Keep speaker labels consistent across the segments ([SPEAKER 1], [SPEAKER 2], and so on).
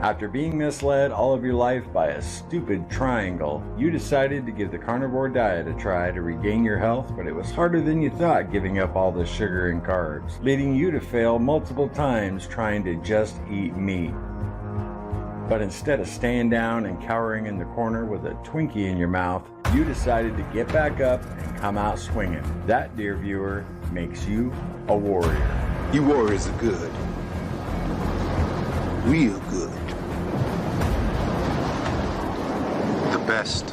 [SPEAKER 1] After being misled all of your life by a stupid triangle, you decided to give the Carnivore Diet a try to regain your health, but it was harder than you thought giving up all the sugar and carbs, leading you to fail multiple times trying to just eat meat. But instead of staying down and cowering in the corner with a Twinkie in your mouth, you decided to get back up and come out swinging. That, dear viewer, makes you a warrior.
[SPEAKER 2] You warriors are good. Real good. The best.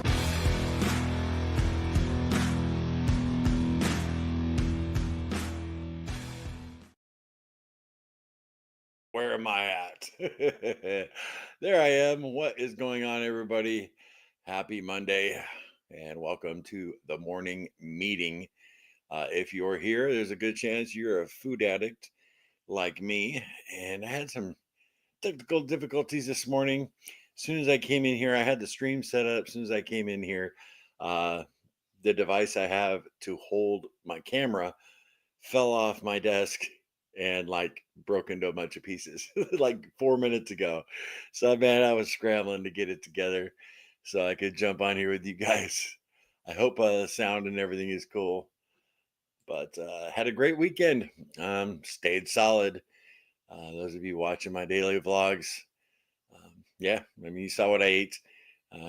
[SPEAKER 1] Where am I at? There I am. What is going on, everybody? Happy Monday and welcome to the morning meeting. If you're here, there's a good chance you're a food addict like me. And I had some technical difficulties this morning. As soon as I came in here, I had the stream set up. As soon as I came in here, the device I have to hold my camera fell off my desk and broke into a bunch of pieces like 4 minutes ago. So man, I was scrambling to get it together so I could jump on here with you guys. I hope sound and everything is cool. But had a great weekend. Stayed solid. Those of you watching my daily vlogs, yeah, I mean, you saw what I ate.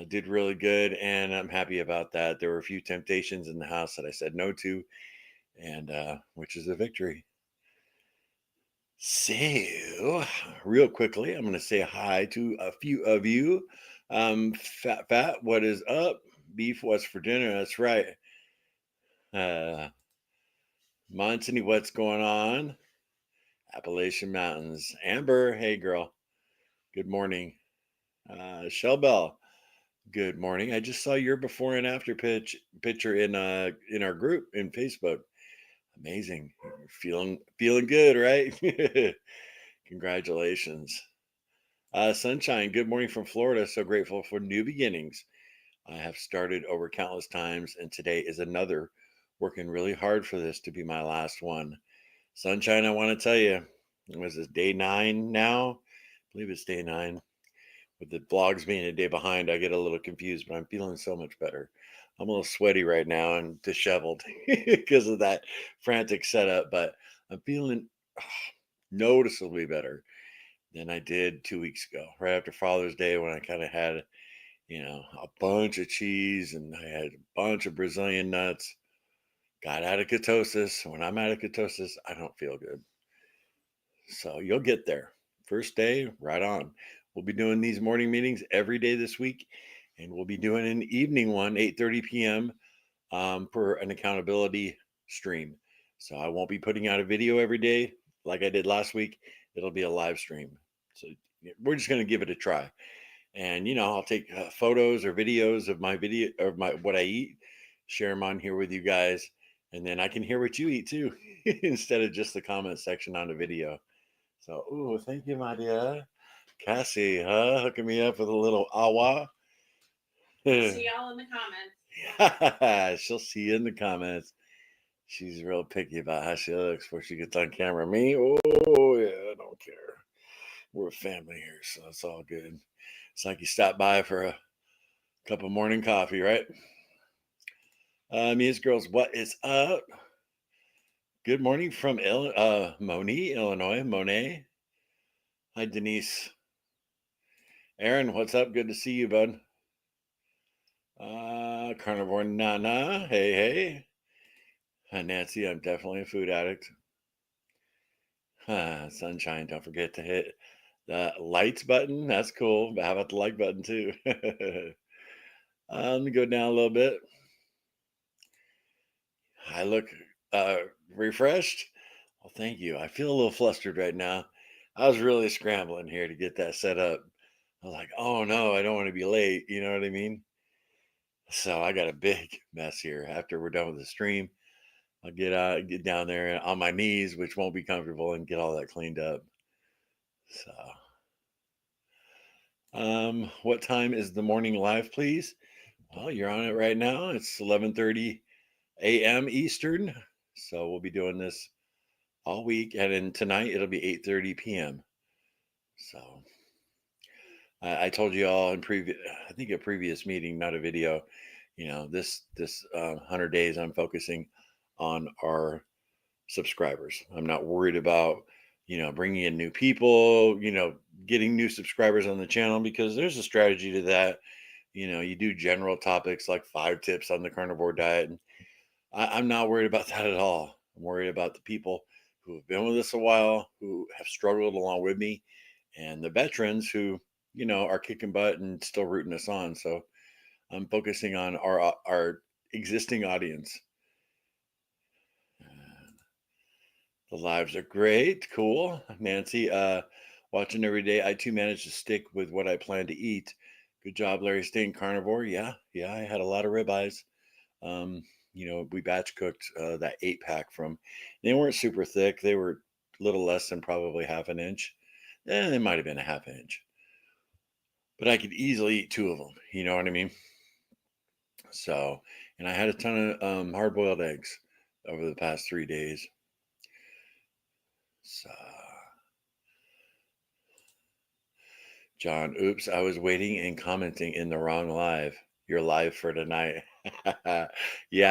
[SPEAKER 1] Did really good, and I'm happy about that. There were a few temptations in the house that I said no to, and which is a victory. So, real quickly, I'm going to say hi to a few of you. Fat, what is up? Beef, what's for dinner? That's right. Monty, what's going on? Appalachian Mountains. Amber, hey girl. Good morning. Shell Bell, good morning. I just saw your before and after picture in our group in Facebook. Amazing. You're feeling good, right? Congratulations. Sunshine, good morning from Florida. So grateful for new beginnings. I have started over countless times, and today is another. Working really hard for this to be my last one. Sunshine, I want to tell you, was this day 9 now? I believe it's day 9. With the vlogs being a day behind, I get a little confused, but I'm feeling so much better. I'm a little sweaty right now and disheveled because of that frantic setup, but I'm feeling noticeably better than I did 2 weeks ago, right after Father's Day, when I kind of had, a bunch of cheese and I had a bunch of Brazilian nuts. Got out of ketosis. When I'm out of ketosis, I don't feel good. So you'll get there. First day, right on. We'll be doing these morning meetings every day this week, and we'll be doing an evening one, 8:30 p.m. For an accountability stream. So I won't be putting out a video every day like I did last week. It'll be a live stream. So we're just going to give it a try. And I'll take photos or videos of my video or what I eat, share them on here with you guys, and then I can hear what you eat too, instead of just the comment section on the video. So, thank you, my dear. Cassie, hooking me up with a little awa.
[SPEAKER 3] See y'all in the comments.
[SPEAKER 1] She'll see you in the comments. She's real picky about how she looks before she gets on camera. Me, oh yeah, I don't care. We're a family here, so it's all good. It's like you stopped by for a cup of morning coffee, right? Muse Girls, what is up? Good morning from Moni, Illinois. Monet. Hi, Denise. Aaron, what's up? Good to see you, bud. Carnivore Nana. Hey, hey. Nancy, I'm definitely a food addict. Sunshine, don't forget to hit the lights button. That's cool. But how about the like button too? Let me go down a little bit. I look refreshed. Well, thank you. I feel a little flustered right now. I was really scrambling here to get that set up. I was like, oh no, I don't want to be late. You know what I mean? So I got a big mess here. After we're done with the stream, I'll get down there on my knees, which won't be comfortable, and get all that cleaned up. So, what time is the morning live, please? Well, you're on it right now. It's 11:30 a.m. Eastern. So we'll be doing this all week, and then tonight it'll be 8:30 p.m. So I told you all in previous, I think a previous meeting, not a video. This 100 days, I'm focusing on our subscribers. I'm not worried about bringing in new people, getting new subscribers on the channel because there's a strategy to that. You do general topics like 5 tips on the carnivore diet. And I'm not worried about that at all. I'm worried about the people who have been with us a while, who have struggled along with me, and the veterans who, are kicking butt and still rooting us on. So I'm focusing on our existing audience. The lives are great. Cool. Nancy, watching every day. I too managed to stick with what I plan to eat. Good job, Larry, staying carnivore. Yeah. Yeah. I had a lot of ribeyes. Um, we batch cooked that 8 pack from, they weren't super thick. They were a little less than probably half an inch. They might have been a half inch, but I could easily eat 2 of them. You know what I mean? So, and I had a ton of hard boiled eggs over the past 3 days. So, John, oops, I was waiting and commenting in the wrong live. You're live for tonight. Yeah,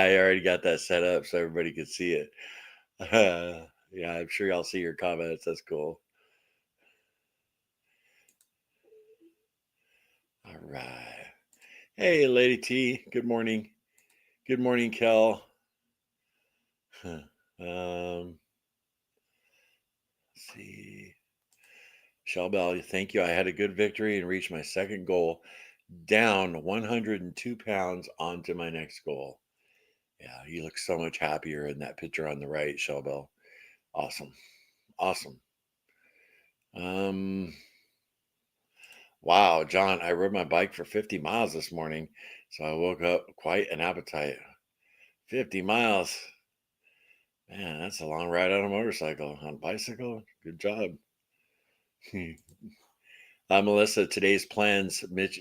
[SPEAKER 1] I already got that set up so everybody could see it. Yeah, I'm sure y'all see your comments. That's cool. All right. Hey, Lady T. Good morning. Good morning, Kel. Let's see. Bell, thank you. I had a good victory and reached my second goal, down 102 pounds onto my next goal. Yeah, you look so much happier in that picture on the right, Bell. Awesome. Awesome. Um, wow, John, I rode my bike for 50 miles this morning, so I woke up quite an appetite. 50 miles. Man, that's a long ride on a motorcycle. On a bicycle? Good job. Melissa, today's plans, Mitch,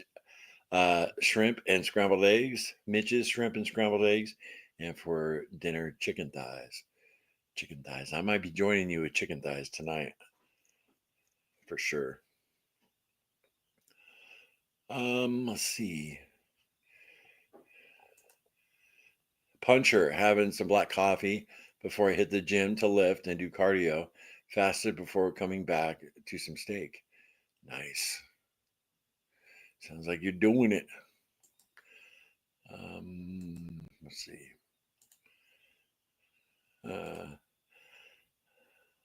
[SPEAKER 1] shrimp and scrambled eggs. Mitch's shrimp and scrambled eggs. And for dinner, chicken thighs. Chicken thighs. I might be joining you with chicken thighs tonight. For sure. Let's see. Puncher, having some black coffee before I hit the gym to lift and do cardio. Fasted before coming back to some steak. Nice. Sounds like you're doing it. Let's see.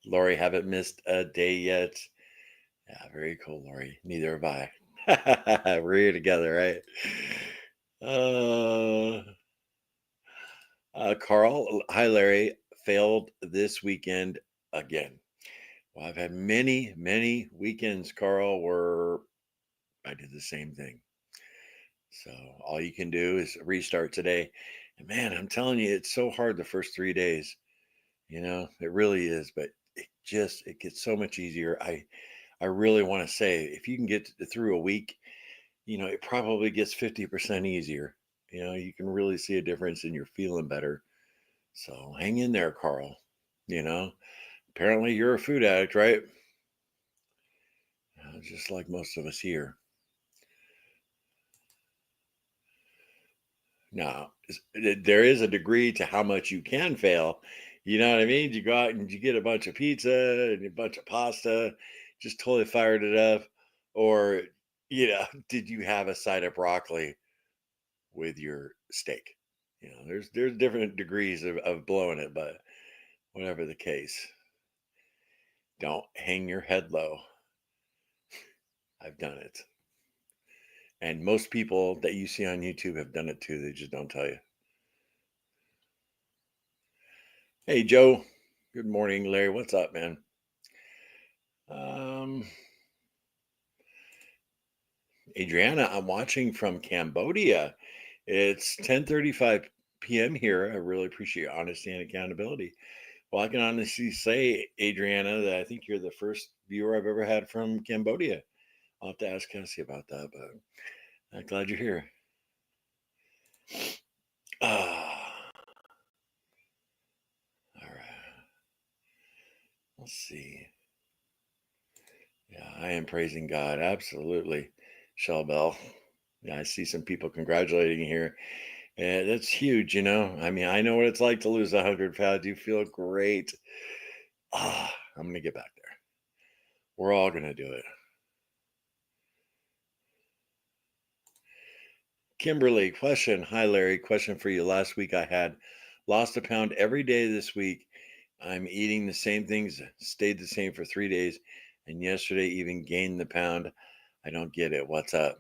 [SPEAKER 1] Lori, haven't missed a day yet. Yeah, very cool, Lori. Neither have I. We're here together, right? Carl, hi, Larry. Failed this weekend again. Well, I've had many, many weekends, Carl, where I did the same thing. So all you can do is restart today. And man, I'm telling you, it's so hard the first 3 days. It really is, but it gets so much easier. I really want to say if you can get through a week, it probably gets 50% easier. You can really see a difference and you're feeling better. So hang in there, Carl. Apparently you're a food addict, right? Just like most of us here. Now, there is a degree to how much you can fail. You know what I mean? You go out and you get a bunch of pizza and a bunch of pasta, just totally fired it up. Or, did you have a side of broccoli with your steak? There's different degrees of blowing it, but whatever the case, don't hang your head low. I've done it. And most people that you see on YouTube have done it too. They just don't tell you. Hey, Joe. Good morning, Larry. What's up, man? Adriana, I'm watching from Cambodia. It's 10:35 p.m. here. I really appreciate your honesty and accountability. Well, I can honestly say, Adriana, that I think you're the first viewer I've ever had from Cambodia. I'll have to ask Cassie about that, but I'm glad you're here. All right. Let's see. Yeah, I am praising God. Absolutely. Shell Bell. Yeah, I see some people congratulating you here. And that's huge, you know. I mean, I know what it's like to lose 100 pounds. You feel great. I'm going to get back there. We're all going to do it. Kimberly, question. Hi, Larry. Question for you. Last week I had lost a pound every day this week. I'm eating the same things, stayed the same for 3 days, and yesterday even gained the pound. I don't get it. What's up?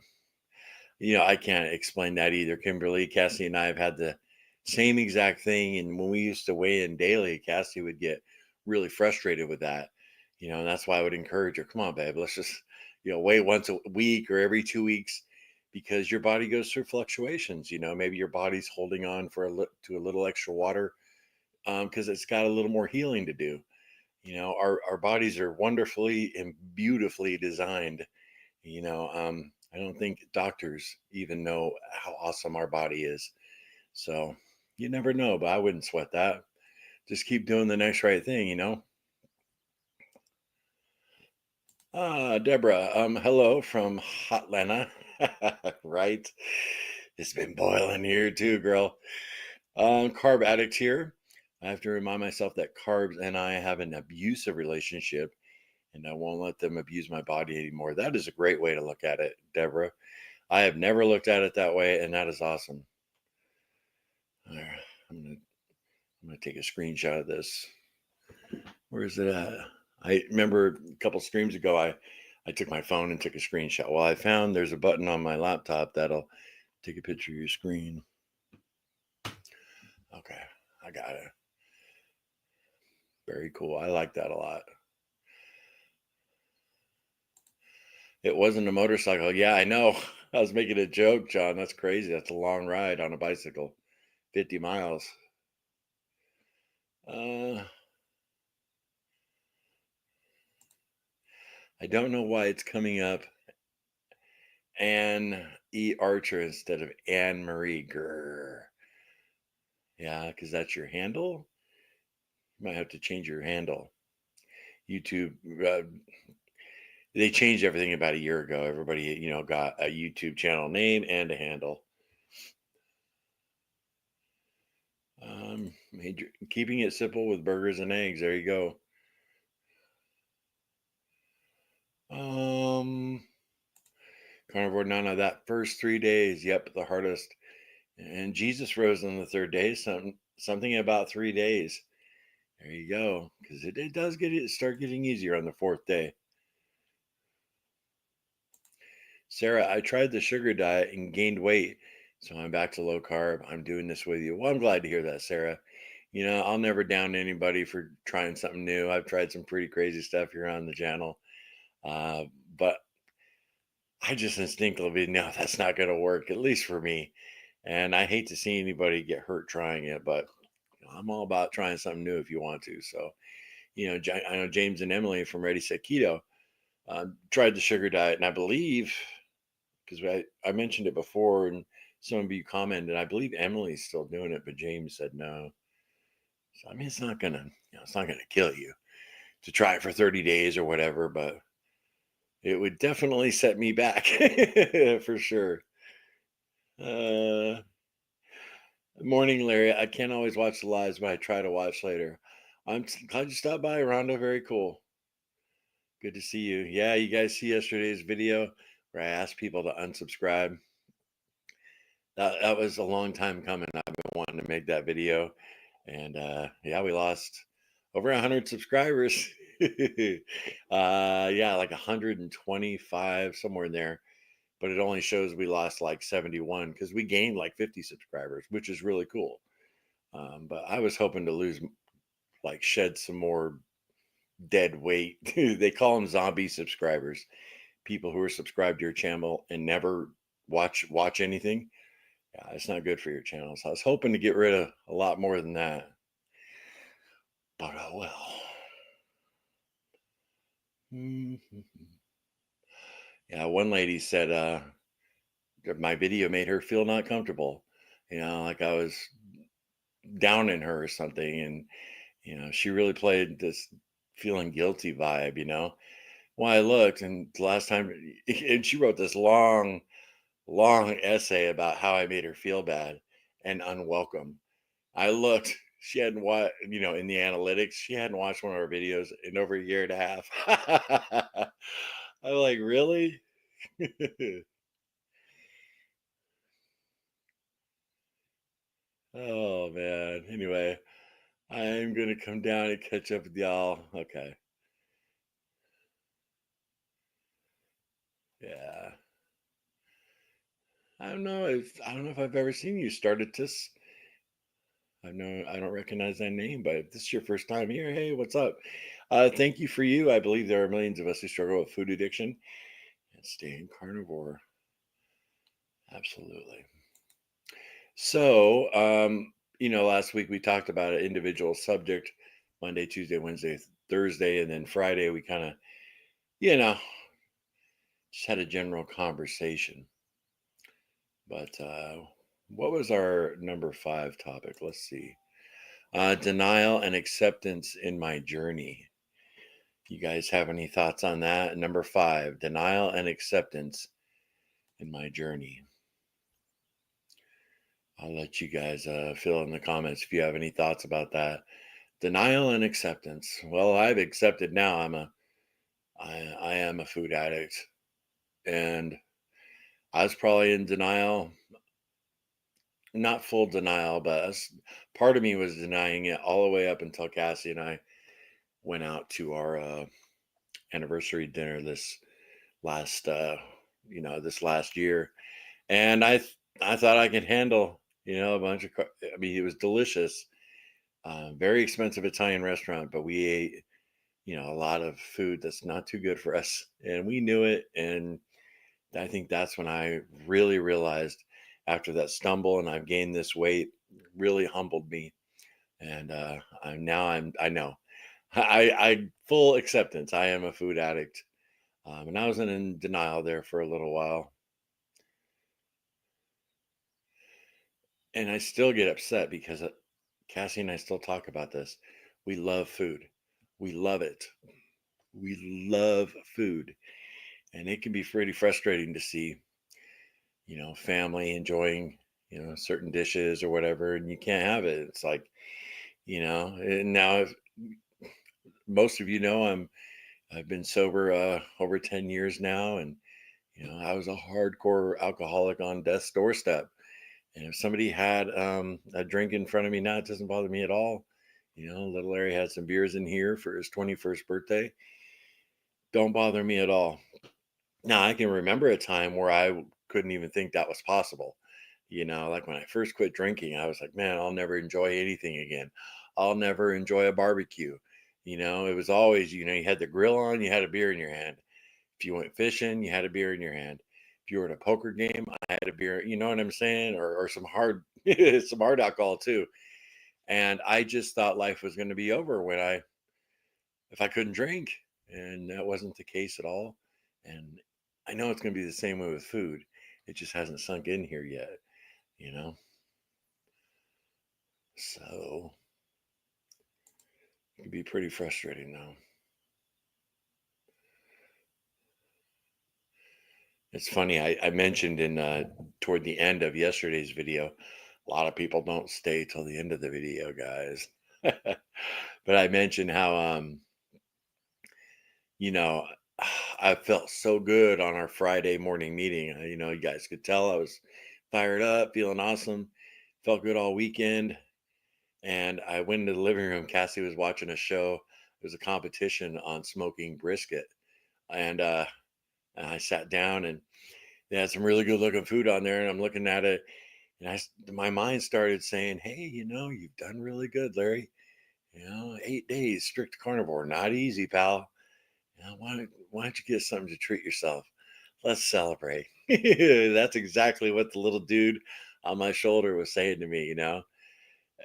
[SPEAKER 1] I can't explain that either. Kimberly, Cassie, and I have had the same exact thing. And when we used to weigh in daily, Cassie would get really frustrated with that. And that's why I would encourage her, come on, babe, let's just, weigh once a week or every 2 weeks because your body goes through fluctuations. Maybe your body's holding on to a little extra water because it's got a little more healing to do. Our bodies are wonderfully and beautifully designed. I don't think doctors even know how awesome our body is. So you never know, but I wouldn't sweat that. Just keep doing the next right thing. Deborah, hello from Hotlanta. Right? It's been boiling here too, girl. Carb addict here. I have to remind myself that carbs and I have an abusive relationship and I won't let them abuse my body anymore. That is a great way to look at it, Deborah. I have never looked at it that way, and that is awesome. All right, I'm gonna take a screenshot of this. Where is it at? I remember a couple streams ago, I took my phone and took a screenshot. Well, I found there's a button on my laptop that'll take a picture of your screen. Okay, I got it. Very cool. I like that a lot. It wasn't a motorcycle. Yeah, I know. I was making a joke, John. That's crazy. That's a long ride on a bicycle, 50 miles. I don't know why it's coming up Anne E. Archer instead of Anne Marie. Grr. Yeah, because that's your handle. You might have to change your handle. YouTube, they changed everything about a year ago. Everybody, got a YouTube channel name and a handle. Keeping it simple with burgers and eggs. There you go. Carnivore Nana, that first 3 days, yep, the hardest. And Jesus rose on the third day. Something about 3 days. There you go. Because it does start getting easier on the fourth day. Sarah, I tried the sugar diet and gained weight. So I'm back to low carb. I'm doing this with you. Well, I'm glad to hear that, Sarah. I'll never down anybody for trying something new. I've tried some pretty crazy stuff here on the channel. But I just instinctively know that's not going to work, at least for me. And I hate to see anybody get hurt trying it, but I'm all about trying something new if you want to. So, I know James and Emily from Ready Set Keto tried the sugar diet, and I believe, because I mentioned it before, and some of you commented, I believe Emily's still doing it, but James said no. So I mean, it's not gonna kill you to try it for 30 days or whatever, but it would definitely set me back for sure. Morning, Larry. I can't always watch the lives, but I try to watch later. I'm glad you stopped by, Rhonda. Very cool. Good to see you. Yeah, you guys see yesterday's video where I asked people to unsubscribe. That was a long time coming. I've been wanting to make that video. And yeah, we lost over 100 subscribers. Yeah, like 125, somewhere in there. But it only shows we lost like 71 because we gained like 50 subscribers, which is really cool. But I was hoping to shed some more dead weight. They call them zombie subscribers, people who are subscribed to your channel and never watch anything. Yeah, it's not good for your channel. So I was hoping to get rid of a lot more than that. But oh well. Yeah, one lady said my video made her feel not comfortable. Like I was downing her or something. And, she really played this feeling guilty vibe. Well, I looked, and the last time, and she wrote this long, long essay about how I made her feel bad and unwelcome. I looked, she hadn't watched, in the analytics, she hadn't watched one of our videos in over a year and a half. I'm like, really? Oh, man. Anyway, I'm going to come down and catch up with y'all. Okay. Yeah. I don't know if I've ever seen you start at this. I don't recognize that name, but if this is your first time here, hey, what's up? Thank you for you. I believe there are millions of us who struggle with food addiction and staying carnivore. Absolutely. So, last week we talked about an individual subject, Monday, Tuesday, Wednesday, Thursday, and then Friday we kind of, you know, just had a general conversation. But what was our number 5 topic? Let's see. Denial and acceptance in my journey. You guys have any thoughts on that? Number 5, denial and acceptance in my journey. I'll let you guys fill in the comments if you have any thoughts about that. Denial and acceptance. Well, I've accepted now. I am a food addict, and I was probably in denial, not full denial, but part of me was denying it all the way up until Cassie and I went out to our anniversary dinner last this last year, and I thought I could handle a bunch of. I mean, it was delicious, very expensive Italian restaurant, but we ate a lot of food that's not too good for us, and we knew it. And I think that's when I really realized, after that stumble and I've gained this weight, really humbled me. And I know I full acceptance. I am a food addict. And I was in denial there for a little while. And I still get upset because Cassie and I still talk about this. We love food. We love it. We love food. And it can be pretty frustrating to see, family enjoying, certain dishes or whatever, and you can't have it. It's like, and now if most of I've been sober over 10 years now, and I was a hardcore alcoholic on death's doorstep. And if somebody had a drink in front of me now, it doesn't bother me at all. Little Larry had some beers in here for his 21st birthday. Don't bother me at all. Now, I can remember a time where I couldn't even think that was possible. Like when I first quit drinking, I was like, man, I'll never enjoy anything again. I'll never enjoy a barbecue. It was always, you had the grill on, you had a beer in your hand. If you went fishing, you had a beer in your hand. If you were at a poker game, I had a beer, you know what I'm saying? Or some hard, some hard alcohol too. And I just thought life was going to be over if I couldn't drink. And that wasn't the case at all. And I know it's going to be the same way with food. It just hasn't sunk in here yet, you know? So it can be pretty frustrating though. It's funny. I mentioned toward the end of yesterday's video, a lot of people don't stay till the end of the video, guys. But I mentioned how, you know, I felt so good on our Friday morning meeting. You guys could tell I was fired up, feeling awesome, felt good all weekend. And I went into the living room. Cassie was watching a show. It was a competition on smoking brisket. And I sat down, and they had some really good looking food on there. And I'm looking at it, and my mind started saying, hey, you've done really good, Larry. 8 days strict carnivore, not easy, pal. Why don't you get something to treat yourself? Let's celebrate. That's exactly what the little dude on my shoulder was saying to me.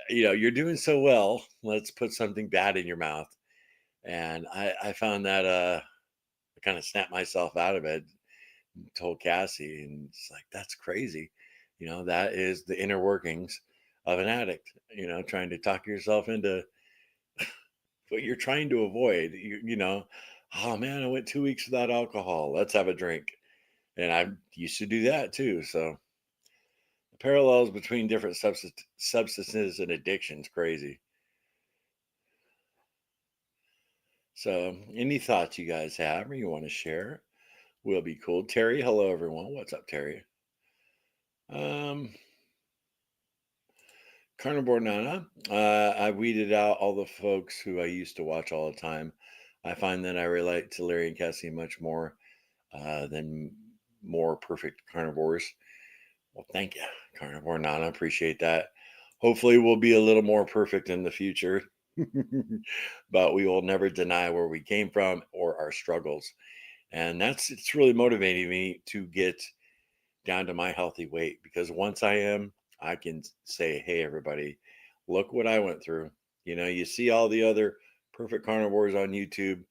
[SPEAKER 1] You're doing so well. Let's put something bad in your mouth. And I found that I kind of snapped myself out of it, told Cassie, and it's like, that's crazy. That is the inner workings of an addict, trying to talk yourself into what you're trying to avoid. Oh man, I went 2 weeks without alcohol. Let's have a drink. And I used to do that too. So the parallels between different substances and addictions crazy. So any thoughts you guys have or you want to share will be cool. Terry, hello everyone. What's up, Terry? Um, Carnivore Nana. I weeded out all the folks who I used to watch all the time. I find that I relate to Larry and Cassie much more than more perfect carnivores. Well, thank you, Carnivore Nana. Appreciate that. Hopefully, we'll be a little more perfect in the future, but we will never deny where we came from or our struggles. And it's really motivating me to get down to my healthy weight because once I am, I can say, hey, everybody, look what I went through. You see all the other perfect carnivores on YouTube.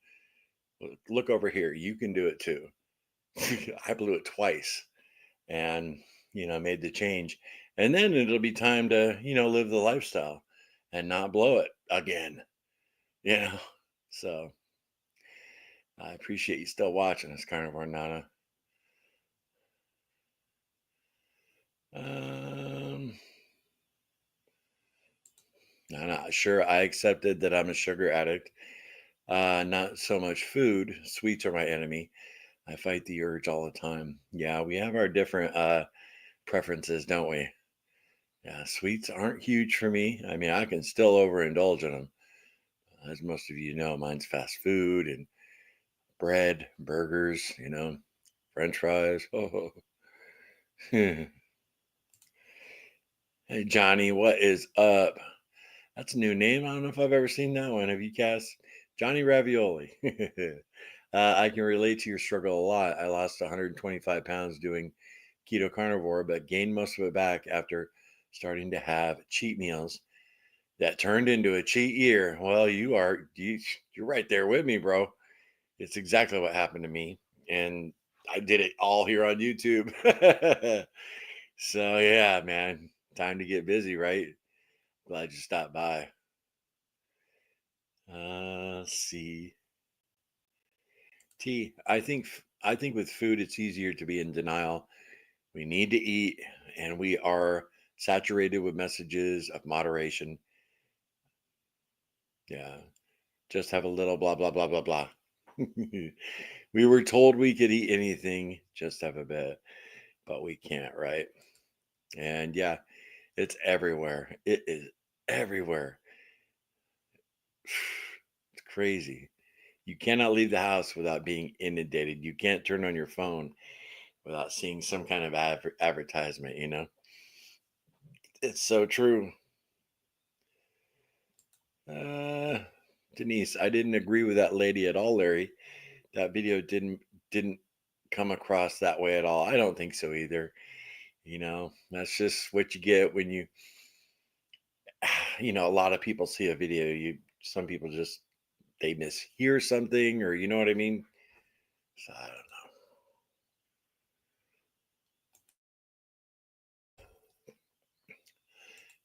[SPEAKER 1] Look over here. You can do it too. I blew it twice and, made the change. And then it'll be time to, live the lifestyle and not blow it again, you know? So I appreciate you still watching us, Carnivore Nana. Um, I'm not sure. I accepted that I'm a sugar addict. Not so much food. Sweets are my enemy. I fight the urge all the time. Yeah, we have our different preferences, don't we? Yeah, sweets aren't huge for me. I mean, I can still overindulge in them. As most of you know, mine's fast food and bread, burgers, French fries. Oh. Hey, Johnny, what is up? That's a new name. I don't know if I've ever seen that one. Have you, Cass? Johnny Ravioli. I can relate to your struggle a lot. I lost 125 pounds doing keto carnivore, but gained most of it back after starting to have cheat meals that turned into a cheat year. Well, you're right there with me, bro. It's exactly what happened to me, and I did it all here on YouTube. So yeah, man, time to get busy, right? Glad you stopped by. Let's see. I think with food it's easier to be in denial. We need to eat, and we are saturated with messages of moderation. Yeah, just have a little blah blah blah blah blah. We were told we could eat anything, just have a bit, but we can't, right? And yeah, it's everywhere. It is everywhere. It's crazy. You cannot leave the house without being inundated. You can't turn on your phone without seeing some kind of advertisement. It's so true. Uh, Denise, I didn't agree with that lady at all, Larry. That video didn't come across that way at all. I don't think so either. That's just what you get when a lot of people see a video. Some people just they mishear something, or you know what I mean. So I don't know.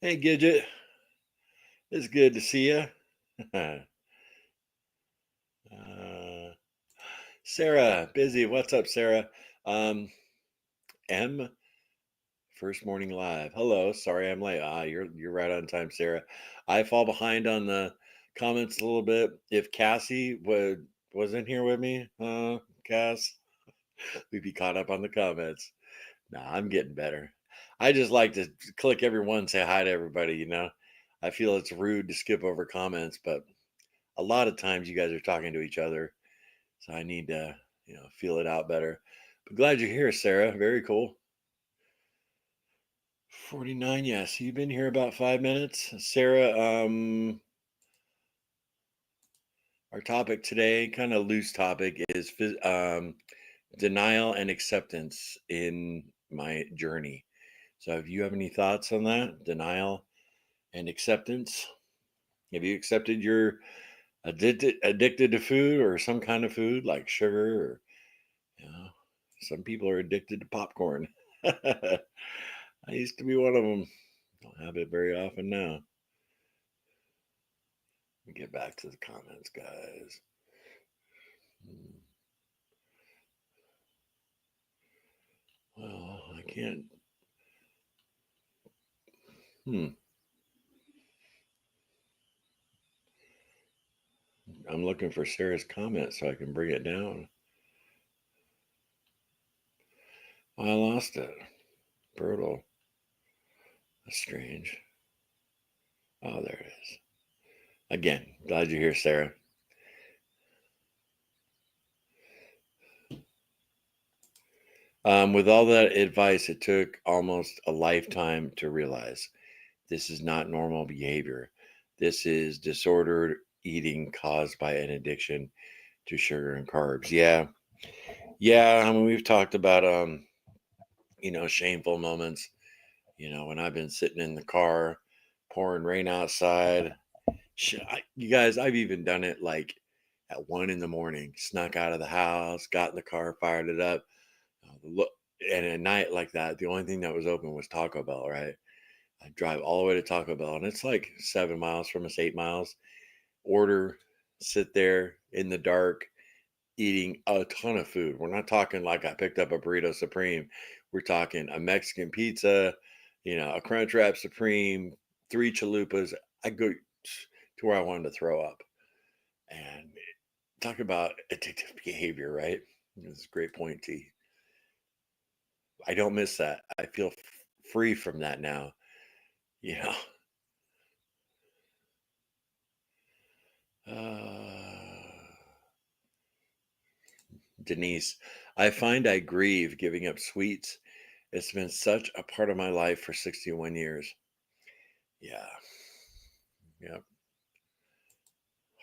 [SPEAKER 1] Hey, Gidget, it's good to see you. Sarah, busy. What's up, Sarah? Um, M First Morning Live. Hello. Sorry I'm late. You're right on time, Sarah. I fall behind on the comments a little bit. If Cassie wasn't here with me, Cass, we'd be caught up on the comments. Nah, I'm getting better. I just like to click everyone, say hi to everybody. I feel it's rude to skip over comments, but a lot of times you guys are talking to each other. So I need to, feel it out better. But glad you're here, Sarah. Very cool. 49, yes. You've been here about 5 minutes. Sarah, our topic today, kind of loose topic, is denial and acceptance in my journey. So if you have any thoughts on that, denial and acceptance, have you accepted you're addicted to food or some kind of food like sugar or, some people are addicted to popcorn. I used to be one of them. Don't have it very often now. Let me get back to the comments, guys. can't. I'm looking for Sarah's comment so I can bring it down. I lost it. Brutal. That's strange. Oh, there it is. Again, glad you're here, Sarah. With all that advice, it took almost a lifetime to realize this is not normal behavior. This is disordered eating caused by an addiction to sugar and carbs. Yeah. I mean, we've talked about, shameful moments, when I've been sitting in the car, pouring rain outside. You guys, I've even done it like at 1 a.m, snuck out of the house, got in the car, fired it up. Look, and at night like that, the only thing that was open was Taco Bell, right? I drive all the way to Taco Bell, and it's like 7 miles from us, 8 miles. Order, sit there in the dark, eating a ton of food. We're not talking like I picked up a burrito supreme. We're talking a Mexican pizza, a Crunch Wrap Supreme, 3 chalupas. I go to where I wanted to throw up. And talk about addictive behavior, right? It's a great point, T. I don't miss that. I feel free from that now. Denise, I find I grieve giving up sweets. It's been such a part of my life for 61 years. Yeah. Yep.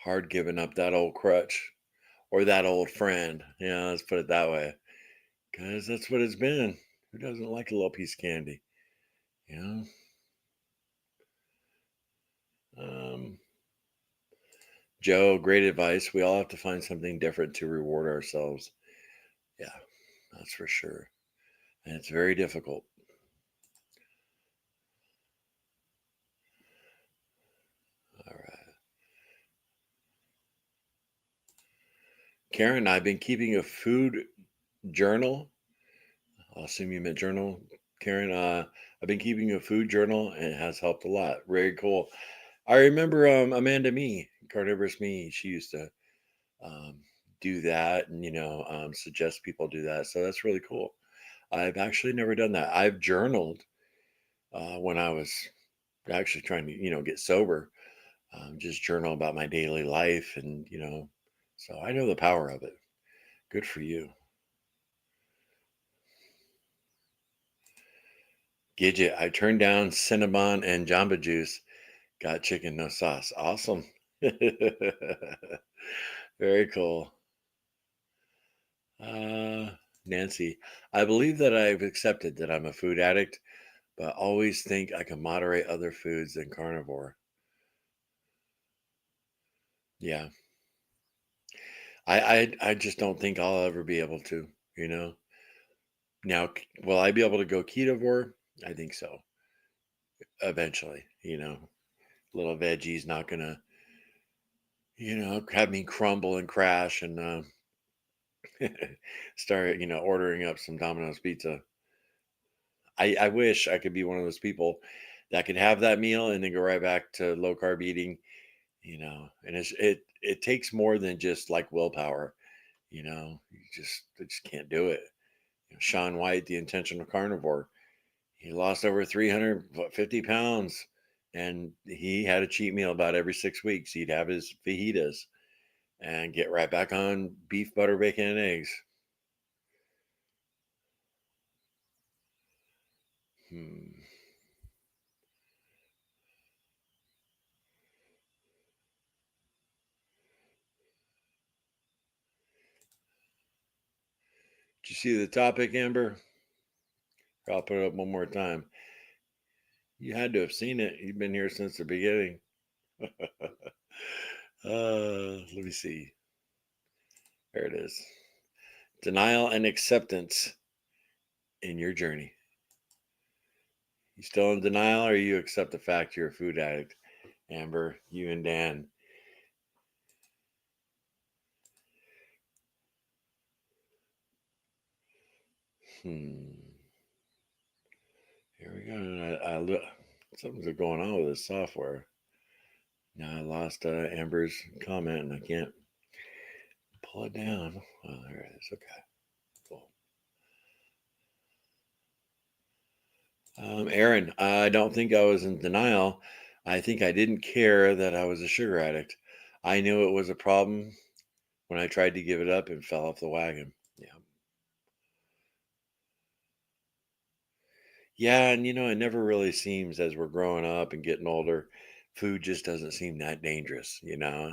[SPEAKER 1] Hard giving up that old crutch or that old friend. Yeah, let's put it that way. Because that's what it's been. Who doesn't like a little piece of candy? Um, Joe, great advice. We all have to find something different to reward ourselves. Yeah, that's for sure. And it's very difficult. All right. Karen, I've been keeping a food journal. I'll assume you meant journal, Karen. I've been keeping a food journal and it has helped a lot. Very cool. I remember Amanda Me, Carnivorous Me, she used to um, do that and, suggest people do that. So that's really cool. I've actually never done that. I've journaled when I was actually trying to, get sober, just journal about my daily life and, so I know the power of it. Good for you. Gidget, I turned down Cinnabon and Jamba Juice. Got chicken, no sauce. Awesome. Very cool. Nancy, I believe that I've accepted that I'm a food addict, but always think I can moderate other foods than carnivore. Yeah. I just don't think I'll ever be able to, you know. Now, will I be able to go ketovore? I think so. Eventually, little veggies not gonna, have me crumble and crash and start, ordering up some Domino's pizza. I wish I could be one of those people that could have that meal and then go right back to low carb eating, and it takes more than just like willpower, you just can't do it. Sean White, the intentional carnivore, he lost over 350 pounds and he had a cheat meal about every 6 weeks. He'd have his fajitas and get right back on beef, butter, bacon, and eggs. Hmm. Did you see the topic, Amber? I'll put it up one more time. You had to have seen it. You've been here since the beginning. Let me see. There it is. Denial and acceptance in your journey. You still in denial or you accept the fact you're a food addict? Amber, you and Dan. Hmm. Something's going on with this software. Now I lost Amber's comment and I can't pull it down. Oh, there it is. Okay, cool. Aaron, I don't think I was in denial. I think I didn't care that I was a sugar addict. I knew it was a problem when I tried to give it up and fell off the wagon. Yeah. Yeah, and it never really seems as we're growing up and getting older, food just doesn't seem that dangerous, it'll be all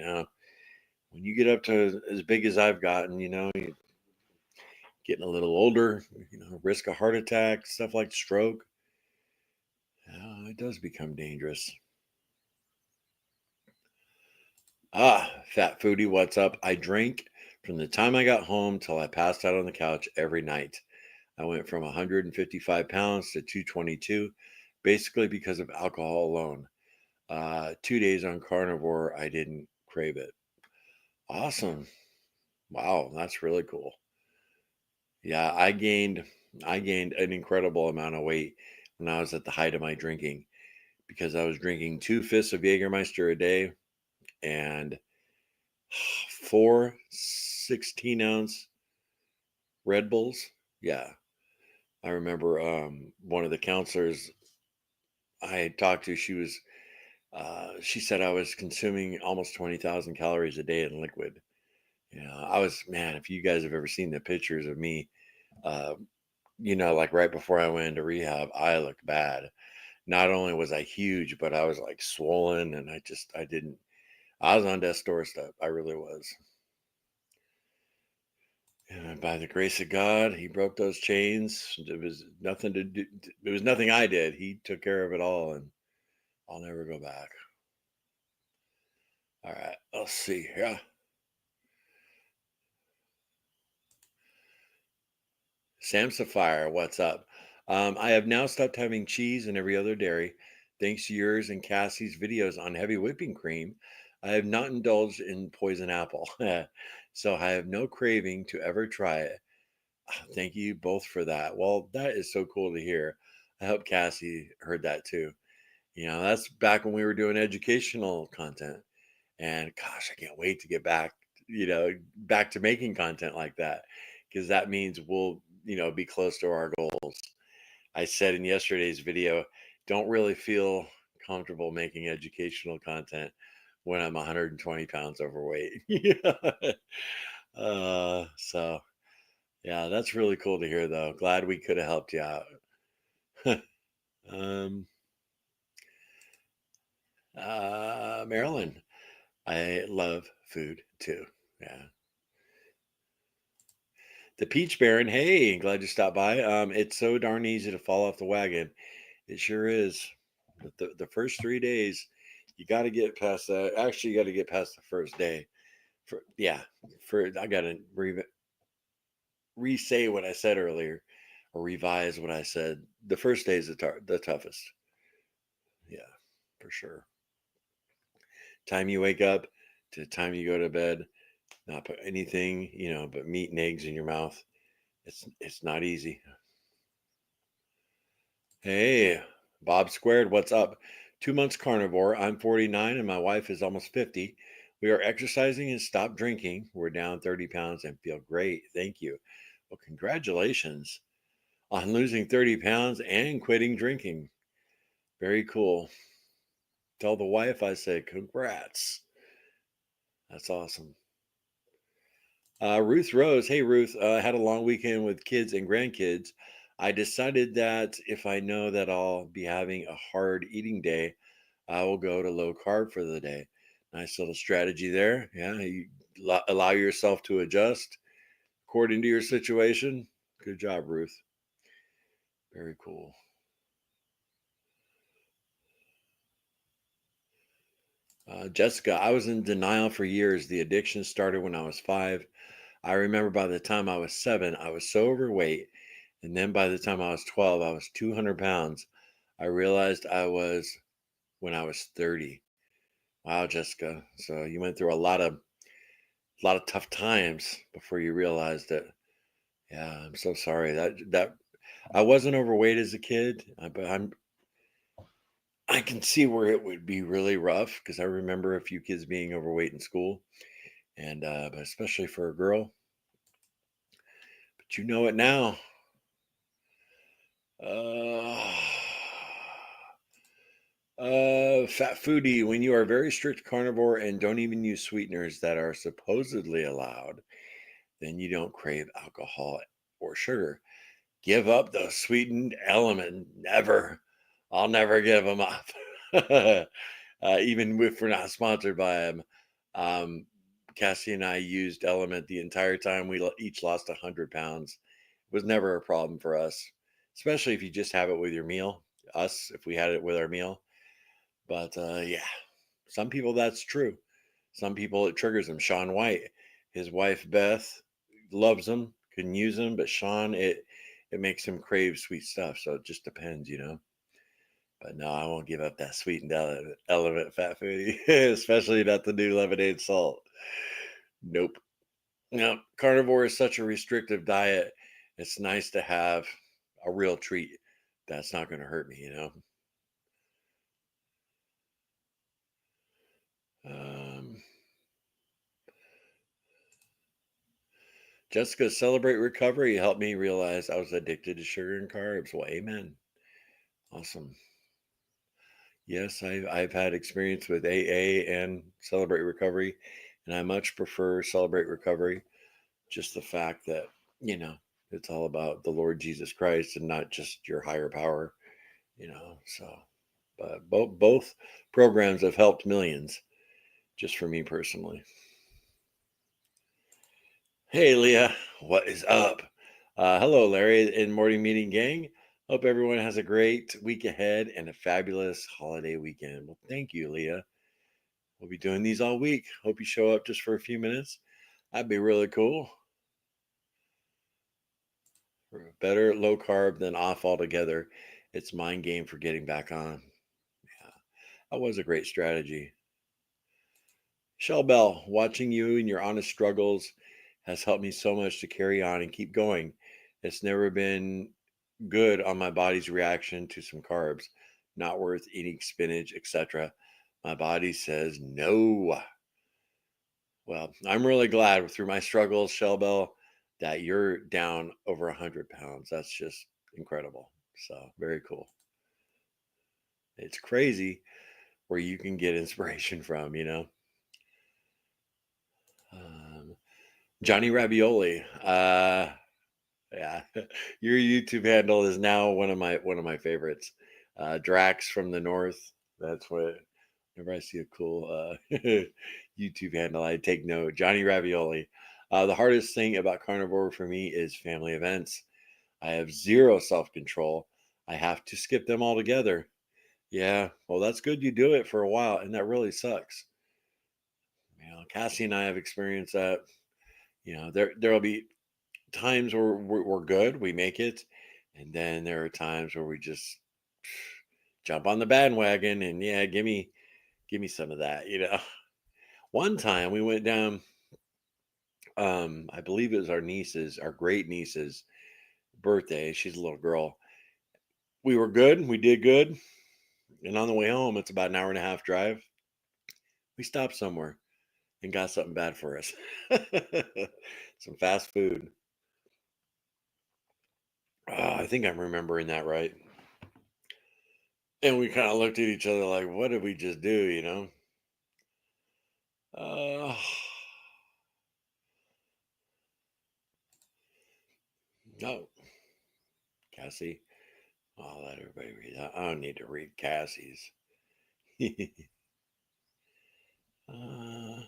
[SPEAKER 1] right. When you get up to as big as I've gotten, you're getting a little older, risk a heart attack, stuff like stroke, it does become dangerous. Fat foodie, what's up? I drank from the time I got home till I passed out on the couch every night. I went from 155 pounds to 222, basically because of alcohol alone. 2 days on carnivore, I didn't crave it. Awesome. Wow, that's really cool. Yeah, I gained an incredible amount of weight when I was at the height of my drinking because I was drinking 2 fists of Jägermeister a day and 4 16-ounce Red Bulls. Yeah. I remember one of the counselors I had talked to, she said I was consuming almost 20,000 calories a day in liquid. Man, if you guys have ever seen the pictures of me, uh, like right before I went into rehab, I looked bad. Not only was I huge, but I was like swollen and I was on death's doorstep. I really was. And by the grace of God, he broke those chains. It was nothing to do. It was nothing I did. He took care of it all, and I'll never go back. All right, let's see. Yeah, Sam Sapphire, what's up? I have now stopped having cheese and every other dairy, thanks to yours and Cassie's videos on heavy whipping cream. I have not indulged in poison apple, so I have no craving to ever try it. Thank you both for that. Well, that is so cool to hear. I hope Cassie heard that too. That's back when we were doing educational content. And gosh, I can't wait to get back to making content like that because that means we'll, be close to our goals. I said in yesterday's video, don't really feel comfortable making educational content when I'm 120 pounds overweight. So yeah, that's really cool to hear though. Glad we could have helped you out. um, Marilyn, I love food too. Yeah. The Peach Baron, hey, glad you stopped by. It's so darn easy to fall off the wagon. It sure is. The first 3 days, you got to get past that. Actually, you got to get past the first day. I got to re-say what I said earlier, or revise what I said. The first day is the toughest. Yeah, for sure. Time you wake up to the time you go to bed, not put anything, but meat and eggs in your mouth. It's not easy. Hey, Bob Squared, what's up? 2 months carnivore. I'm 49 and my wife is almost 50. We are exercising and stopped drinking. We're down 30 pounds and feel great. Thank you. Well, congratulations on losing 30 pounds and quitting drinking. Very cool. Tell the wife I said congrats. That's awesome. Ruth Rose. Hey, Ruth. Had a long weekend with kids and grandkids. I decided that if I know that I'll be having a hard eating day, I will go to low carb for the day. Nice little strategy there. Yeah, you allow yourself to adjust according to your situation. Good job, Ruth. Very cool. Jessica, I was in denial for years. The addiction started when I was 5. I remember by the time I was 7, I was so overweight. And then by the time I was 12, I was 200 pounds. I realized I was when I was 30. Wow, Jessica. So you went through a lot of tough times before you realized it. Yeah, I'm so sorry. That I wasn't overweight as a kid, but I can see where it would be really rough because I remember a few kids being overweight in school, and but especially for a girl. But you know it now. Uh, Fat foodie, when you are very strict carnivore and don't even use sweeteners that are supposedly allowed, then you don't crave alcohol or sugar. Give up those sweetened element. Never. I'll never give them up. Even if we're not sponsored by them. Um, Cassie and I used Element the entire time. We each lost 100 pounds. It was never a problem for us, especially if you just have it with your meal. Us, if we had it with our meal. But yeah, some people that's true. Some people it triggers them. Sean White, his wife Beth, loves them, can use them, but Sean it makes him crave sweet stuff. So it just depends, you know. But no, I won't give up that sweetened element fat foodie, especially not the new lemonade salt. Nope. No, carnivore is such a restrictive diet. It's nice to have a real treat that's not going to hurt me, you know. Um, Jessica, celebrate recovery helped me realize I was addicted to sugar and carbs. Well, amen. Awesome. Yes, I've had experience with AA and Celebrate Recovery, and I much prefer Celebrate Recovery. Just the fact that, you know, it's all about the Lord Jesus Christ and not just your higher power, you know. So, but both programs have helped millions, just for me personally. Hey, Leah, what is up? Hello, Larry and Morning Meeting Gang. Hope everyone has a great week ahead and a fabulous holiday weekend. Well, thank you, Leah. We'll be doing these all week. Hope you show up just for a few minutes. That'd be really cool. Better low carb than off altogether. It's mind game for getting back on. Yeah, that was a great strategy. Shell Bell, watching you and your honest struggles has helped me so much to carry on and keep going. It's never been good on my body's reaction to some carbs. Not worth eating spinach, etc. My body says no. Well, I'm really glad through my struggles, Shell Bell, that you're down over 100 pounds. That's just incredible. So, very cool. It's crazy where you can get inspiration from, you know. Um, Johnny Ravioli. Yeah, your YouTube handle is now one of my favorites. Drax from the North. That's what. Whenever I see a cool YouTube handle, I take note. Johnny Ravioli. The hardest thing about carnivore for me is family events. I have zero self control. I have to skip them altogether. Yeah, well, that's good. You do it for a while, and that really sucks. You know, Cassie and I have experienced that. You know, there'll be times where we're good, we make it, and then there are times where we just jump on the bandwagon and yeah, give me some of that. You know, one time we went down. I believe it was our great niece's birthday. She's a little girl. We were good. We did good. And on the way home, it's about an hour and a half drive. We stopped somewhere and got something bad for us. Some fast food. I think I'm remembering that right. And we kind of looked at each other like, what did we just do, you know? Uh, no, Cassie. I'll let everybody read that. I don't need to read Cassie's. uh,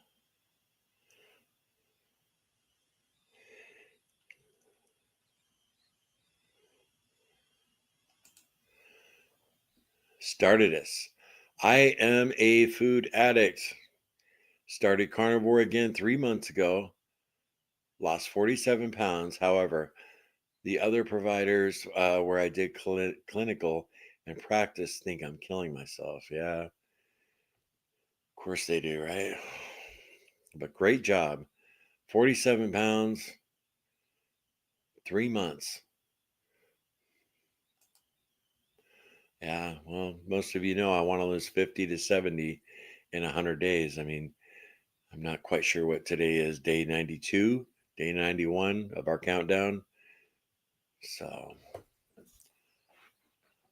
[SPEAKER 1] Started us. I am a food addict. Started carnivore again 3 months ago. Lost 47 pounds. However, the other providers where I did clinical and practice think I'm killing myself. Yeah, of course they do, right? But great job. 47 pounds, 3 months. Yeah, well, most of you know I want to lose 50 to 70 in 100 days. I mean, I'm not quite sure what today is, day 92, day 91 of our countdown. So,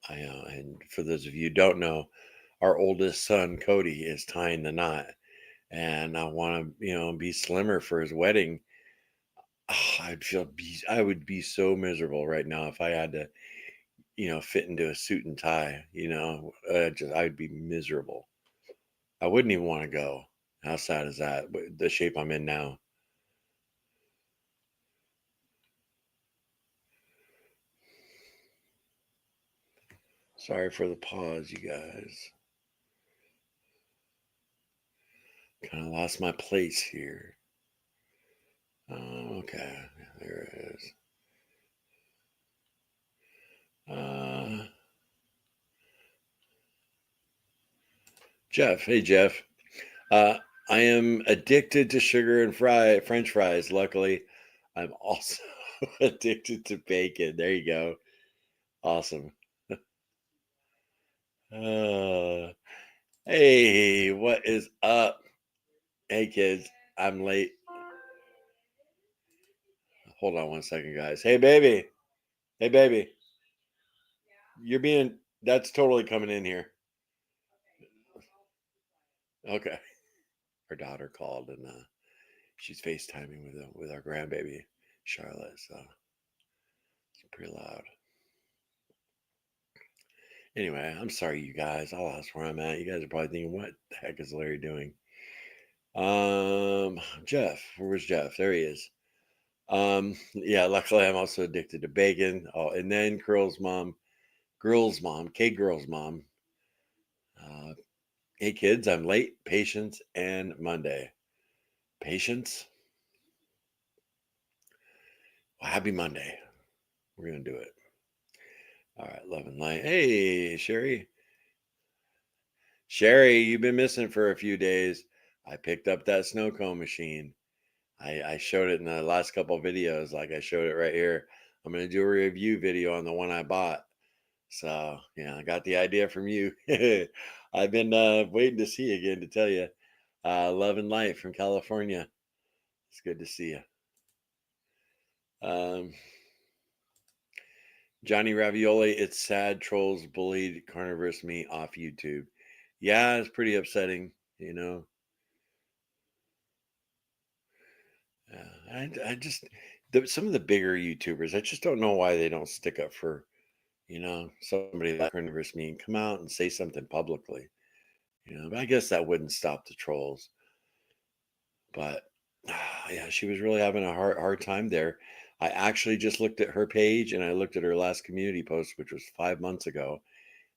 [SPEAKER 1] and for those of you who don't know, our oldest son, Cody, is tying the knot. And I want to, be slimmer for his wedding. I would be so miserable right now if I had to, fit into a suit and tie, I'd be miserable. I wouldn't even want to go. How sad is that? The shape I'm in now. Sorry for the pause, you guys. Kind of lost my place here. Okay, there it is. Jeff, hey Jeff. Uh, I am addicted to sugar and French fries. Luckily, I'm also addicted to bacon. There you go. Awesome. Uh, hey, what is up? Hey kids, I'm late. Hold on one second, guys. Hey baby. Hey baby. That's totally coming in here. Okay. Her daughter called and she's FaceTiming with our grandbaby, Charlotte. So it's pretty loud. Anyway, I'm sorry, you guys. I lost where I'm at. You guys are probably thinking, what the heck is Larry doing? Jeff, where's Jeff? There he is. Yeah, luckily I'm also addicted to bacon. Oh, and then Girl's mom, K Girl's mom. Uh, hey kids, I'm late. Patience and Monday. Patience? Well, happy Monday. We're gonna do it. All right, love and light. Hey, Sherry. Sherry, you've been missing for a few days. I picked up that snow cone machine. I showed it in the last couple of videos, like I showed it right here. I'm going to do a review video on the one I bought. So, yeah, I got the idea from you. I've been waiting to see you again to tell you. Love and light from California. It's good to see you. Johnny Ravioli, it's sad trolls bullied carnivorous meat off YouTube. Yeah, it's pretty upsetting, I just some of the bigger YouTubers, I just don't know why they don't stick up for somebody like carnivorous meat and come out and say something publicly. But I guess that wouldn't stop the trolls. But yeah, she was really having a hard time there. I actually just looked at her page and I looked at her last community post, which was 5 months ago,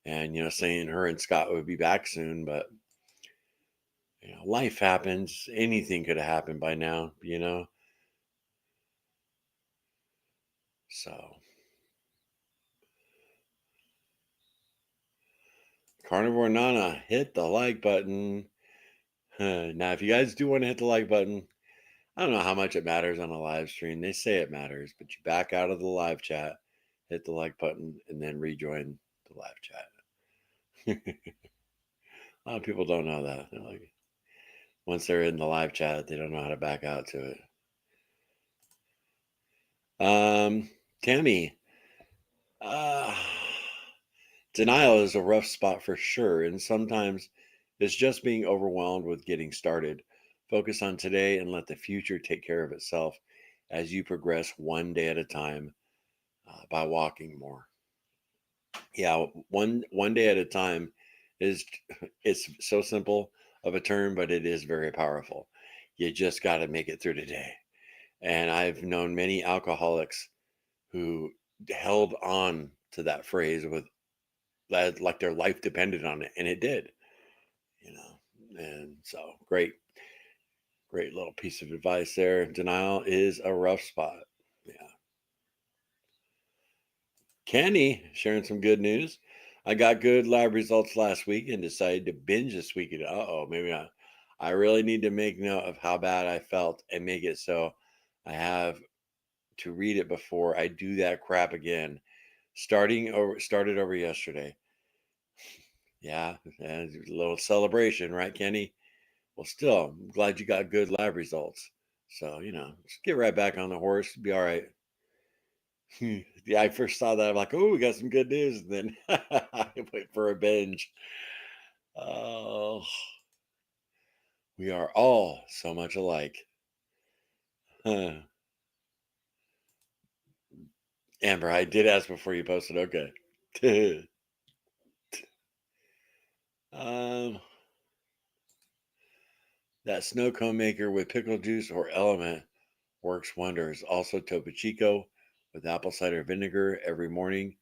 [SPEAKER 1] and saying her and Scott would be back soon, but life happens. Anything could have happened by now. So Carnivore Nana, hit the like button. Now, if you guys do want to hit the like button, I don't know how much it matters on a live stream. They say it matters, but you back out of the live chat, hit the like button, and then rejoin the live chat. A lot of people don't know that. They're like, once they're in the live chat, they don't know how to back out to it. Tammy, uh, denial is a rough spot for sure, and sometimes it's just being overwhelmed with getting started. Focus on today and let the future take care of itself as you progress one day at a time by walking more. Yeah, one day at a time is it's so simple of a term, but it is very powerful. You just got to make it through the day. And I've known many alcoholics who held on to that phrase with that, like their life depended on it, and it did. And so great little piece of advice there. Denial is a rough spot. Yeah. Kenny sharing some good news. I got good lab results last week and decided to binge this weekend. Maybe I really need to make note of how bad I felt and make it so I have to read it before I do that crap again. Started over yesterday. Yeah, and a little celebration, right, Kenny? Well, still, I'm glad you got good lab results. So, just get right back on the horse. Be all right. Yeah, I first saw that. I'm like, oh, we got some good news. And then I wait for a binge. Oh, we are all so much alike. Huh. Amber, I did ask before you posted. Okay. um, that snow cone maker with pickle juice or element works wonders. Also, Topo Chico with apple cider vinegar every morning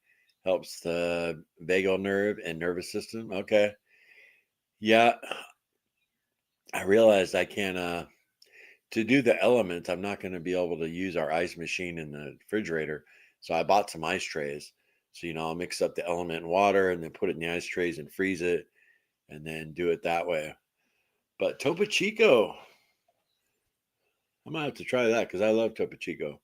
[SPEAKER 1] helps the vagal nerve and nervous system. Okay. Yeah, I realized I can't, to do the elements, I'm not going to be able to use our ice machine in the refrigerator. So I bought some ice trays. So, I'll mix up the element in water and then put it in the ice trays and freeze it and then do it that way. But Topo Chico, I might have to try that because I love Topo Chico.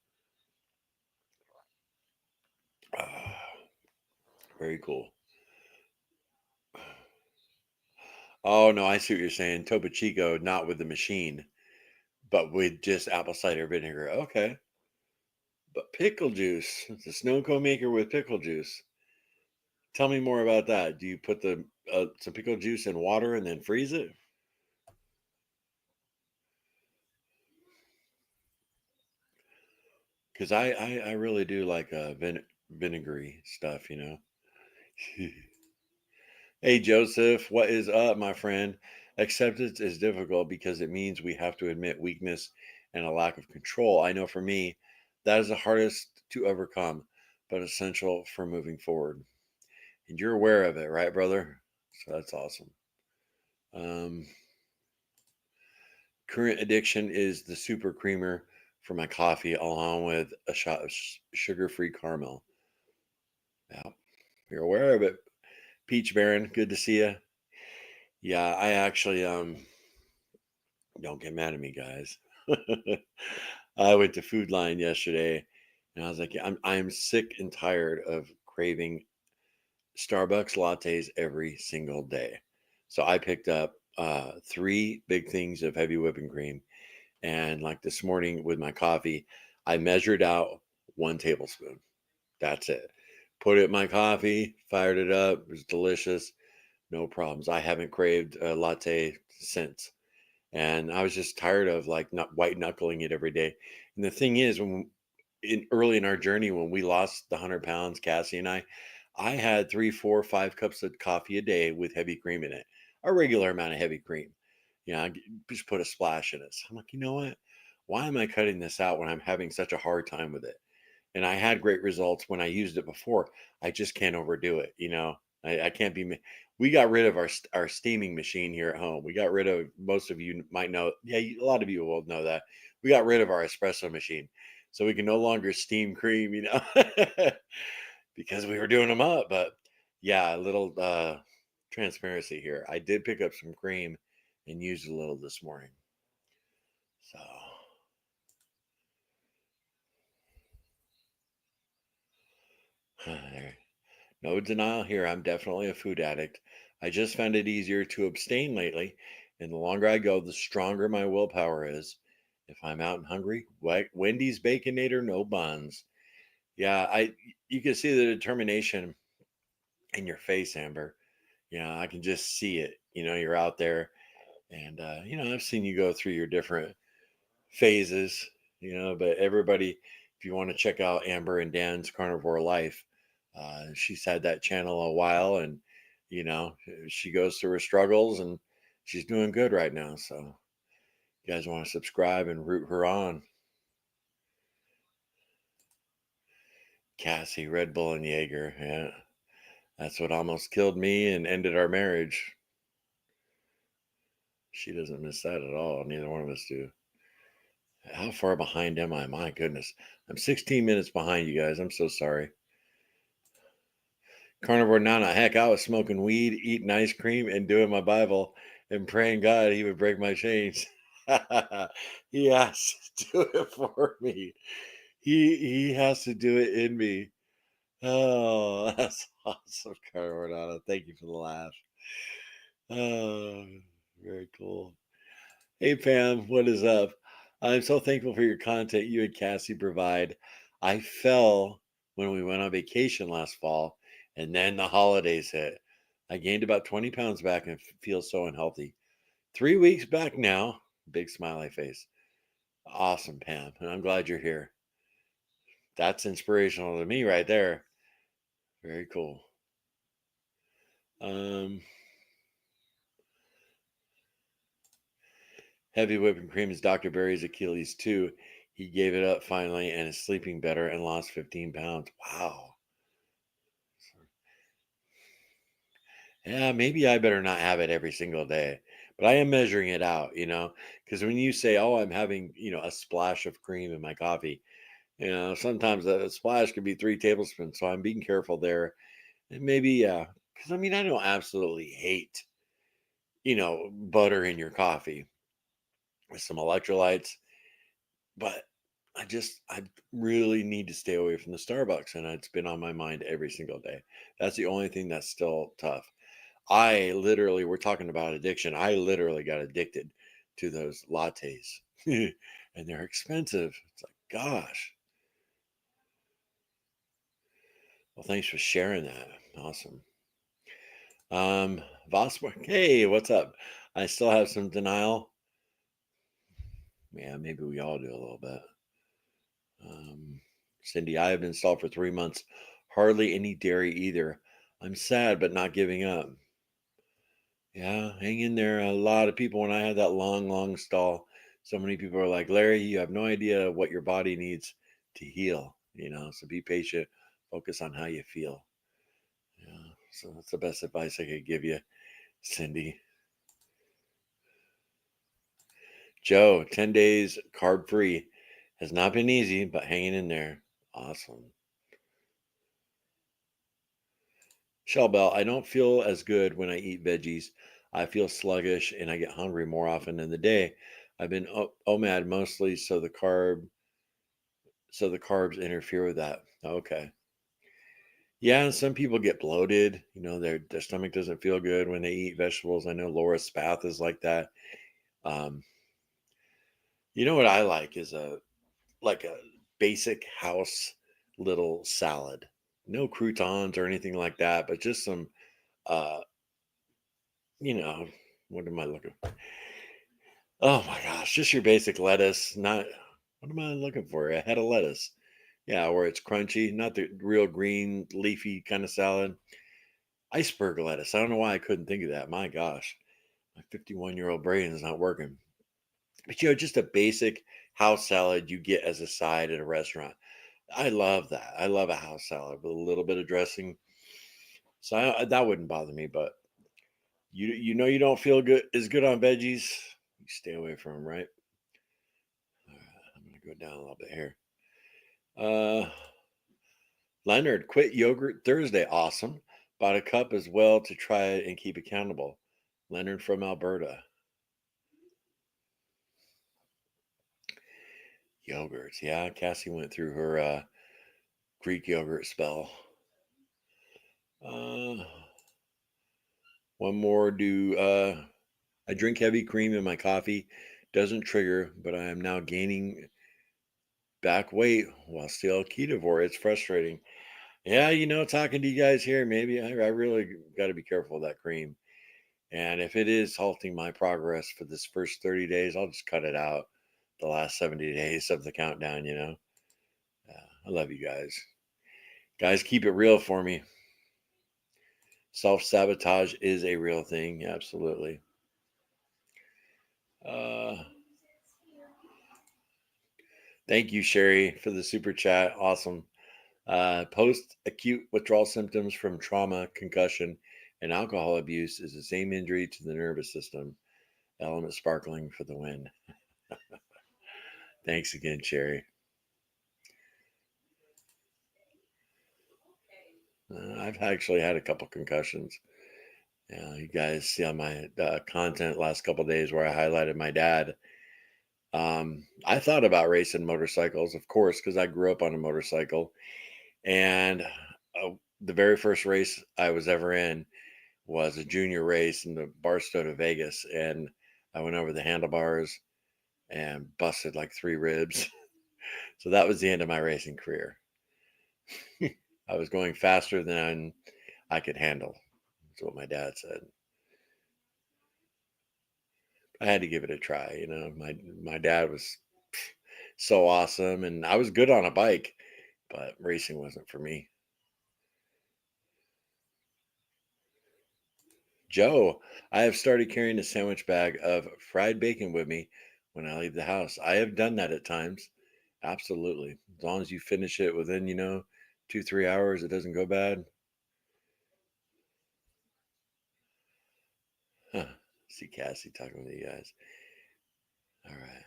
[SPEAKER 1] Very cool. Oh no, I see what you're saying. Topo Chico, not with the machine, but with just apple cider vinegar. Okay. But pickle juice, it's a snow cone maker with pickle juice. Tell me more about that. Do you put the some pickle juice in water and then freeze it? Because I really do like vinegary stuff. Hey Joseph, what is up, my friend? Acceptance is difficult because it means we have to admit weakness and a lack of control. I know for me, that is the hardest to overcome, but essential for moving forward. And you're aware of it, right, brother? So that's awesome. Um, Current addiction is the super creamer for my coffee, along with a shot of sugar-free caramel. Yeah, you're aware of it. Peach Baron, good to see you. Yeah, I actually don't get mad at me, guys. I went to Food Line yesterday, and I was like, I'm sick and tired of craving Starbucks lattes every single day. So I picked up three big things of heavy whipping cream, and like this morning with my coffee, I measured out 1 tablespoon. That's it. Put it in my coffee, fired it up. It was delicious. No problems. I haven't craved a latte since. And I was just tired of like not white knuckling it every day. And the thing is, when early in our journey, when we lost the 100 pounds, Cassie and I had 3, 4, 5 cups of coffee a day with heavy cream in it, a regular amount of heavy cream. I just put a splash in it. So I'm like, you know what? Why am I cutting this out when I'm having such a hard time with it? And I had great results when I used it before. I just can't overdo it. I can't be. We got rid of our steaming machine here at home. We got rid of, most of you might know. Yeah, a lot of you will know that we got rid of our espresso machine, so we can no longer steam cream. Because we were doing them up. But yeah, a little transparency here. I did pick up some cream and used a little this morning. So. There. No denial here. I'm definitely a food addict. I just found it easier to abstain lately, and the longer I go, the stronger my willpower is. If I'm out and hungry, Wendy's Baconator, no buns. Yeah, you can see the determination in your face, Amber. I can just see it. You're out there, and I've seen you go through your different phases. But everybody, if you want to check out Amber and Dan's Carnivore Life, she's had that channel a while, and you know she goes through her struggles, and she's doing good right now. So you guys want to subscribe and root her on. Cassie, Red Bull and Jaeger. Yeah, that's what almost killed me and ended our marriage. She doesn't miss that at all. Neither one of us do. How far behind am I? My goodness. I'm 16 minutes behind you guys. I'm so sorry. Carnivore Nana. Heck, I was smoking weed, eating ice cream, and doing my Bible and praying God he would break my chains. He has to do it for me. He has to do it in me. Oh, that's awesome, Carnivore Nana. Thank you for the laugh. Oh, very cool. Hey, Pam, what is up? I'm so thankful for your content you and Cassie provide. I fell when we went on vacation last fall, and then the holidays hit. I gained about 20 pounds back and feel so unhealthy. 3 weeks back now. Big smiley face. Awesome, Pam. And I'm glad you're here. That's inspirational to me right there. Very cool. Um, Heavy whipping cream is Dr. Barry's Achilles too. He gave it up finally and is sleeping better and lost 15 pounds. Wow. Yeah, maybe I better not have it every single day, but I am measuring it out, because when you say, oh, I'm having, a splash of cream in my coffee, sometimes a splash could be 3 tablespoons. So I'm being careful there. And maybe, yeah, because I don't absolutely hate, butter in your coffee with some electrolytes, but I really need to stay away from the Starbucks. And it's been on my mind every single day. That's the only thing that's still tough. We're talking about addiction. I literally got addicted to those lattes and they're expensive. It's like, gosh. Well, thanks for sharing that. Awesome. Vosmark, hey, what's up? I still have some denial. Yeah, maybe we all do a little bit. Cindy, I have been stalled for 3 months. Hardly any dairy either. I'm sad, but not giving up. Yeah, hang in there. A lot of people, when I had that long, long stall, so many people are like, Larry, you have no idea what your body needs to heal, so be patient, focus on how you feel. Yeah, so that's the best advice I could give you, Cindy. Joe, 10 days carb free. Has not been easy, but hanging in there. Awesome. Shell Bell, I don't feel as good when I eat veggies. I feel sluggish and I get hungry more often in the day. I've been OMAD mostly, so the carbs interfere with that. Okay. Yeah, some people get bloated. Their stomach doesn't feel good when they eat vegetables. I know Laura Spath is like that. Um, you know what I like is a basic house little salad. No croutons or anything like that, but just some uh, you know, what am I looking for? Oh my gosh, just your basic lettuce. Not what am I looking for? A head of lettuce. Yeah, where it's crunchy, not the real green, leafy kind of salad. Iceberg lettuce. I don't know why I couldn't think of that. My gosh, my 51-year-old brain is not working. But just a basic house salad you get as a side at a restaurant. I love that. I love a house salad with a little bit of dressing. So that wouldn't bother me. But you don't feel good on veggies. You stay away from them, right? I'm gonna go down a little bit here. Uh, Leonard, quit yogurt Thursday. Awesome. Bought a cup as well to try it and keep accountable. Leonard from Alberta. Yogurts. Yeah, Cassie went through her Greek yogurt spell. Uh, One more. Do I drink heavy cream in my coffee? Doesn't trigger, but I am now gaining back weight while still ketovore. It's frustrating. Yeah, talking to you guys here, maybe I really got to be careful of that cream. And if it is halting my progress for this first 30 days, I'll just cut it out the last 70 days of the countdown. I love you guys. Guys, keep it real for me. Self sabotage is a real thing. Absolutely. Uh, Thank you, Sherry, for the super chat. Awesome. Post acute withdrawal symptoms from trauma, concussion, and alcohol abuse is the same injury to the nervous system. Element sparkling for the win. Thanks again, Sherry. I've actually had a couple concussions. You guys see on my content last couple days where I highlighted my dad. I thought about racing motorcycles, of course, because I grew up on a motorcycle. And the very first race I was ever in, was a junior race in the Barstow to Vegas, and I went over the handlebars and busted like 3 ribs. So that was the end of my racing career. I was going faster than I could handle. That's what my dad said. I had to give it a try. My dad was so awesome, and I was good on a bike, but racing wasn't for me. Joe, I have started carrying a sandwich bag of fried bacon with me when I leave the house. I have done that at times. Absolutely. As long as you finish it within, 2, 3 hours, it doesn't go bad. Huh. See Cassie talking with you guys. All right.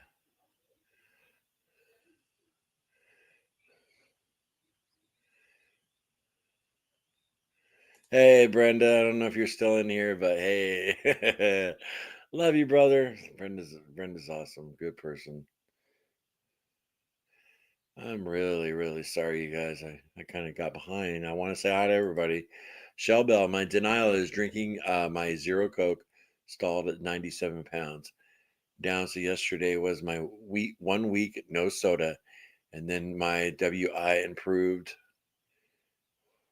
[SPEAKER 1] Hey, Brenda. I don't know if you're still in here, but hey, love you, brother. Brenda's awesome. Good person. I'm really, really sorry, you guys. I kind of got behind. I want to say hi to everybody. Shell Bell, my denial is drinking my Zero Coke stalled at 97 pounds. Down. So yesterday was my 1 week no soda, and then my WI improved.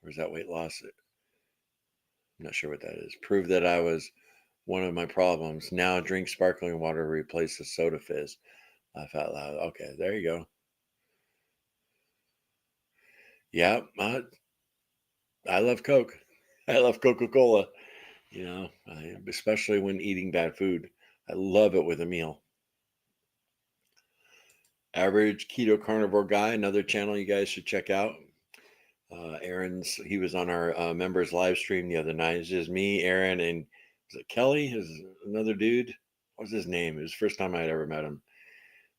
[SPEAKER 1] Where's that weight loss? I'm not sure what that is. Proved that I was one of my problems. Now drink sparkling water to replace the soda fizz. Laugh out loud. Okay, there you go. Yeah, I love Coke. I love Coca-Cola. Especially when eating bad food. I love it with a meal. Average Keto Carnivore Guy, another channel you guys should check out. He was on our members live stream the other night. It's just me, Aaron, and was it Kelly? Is another dude? What was his name? It was the first time I'd ever met him.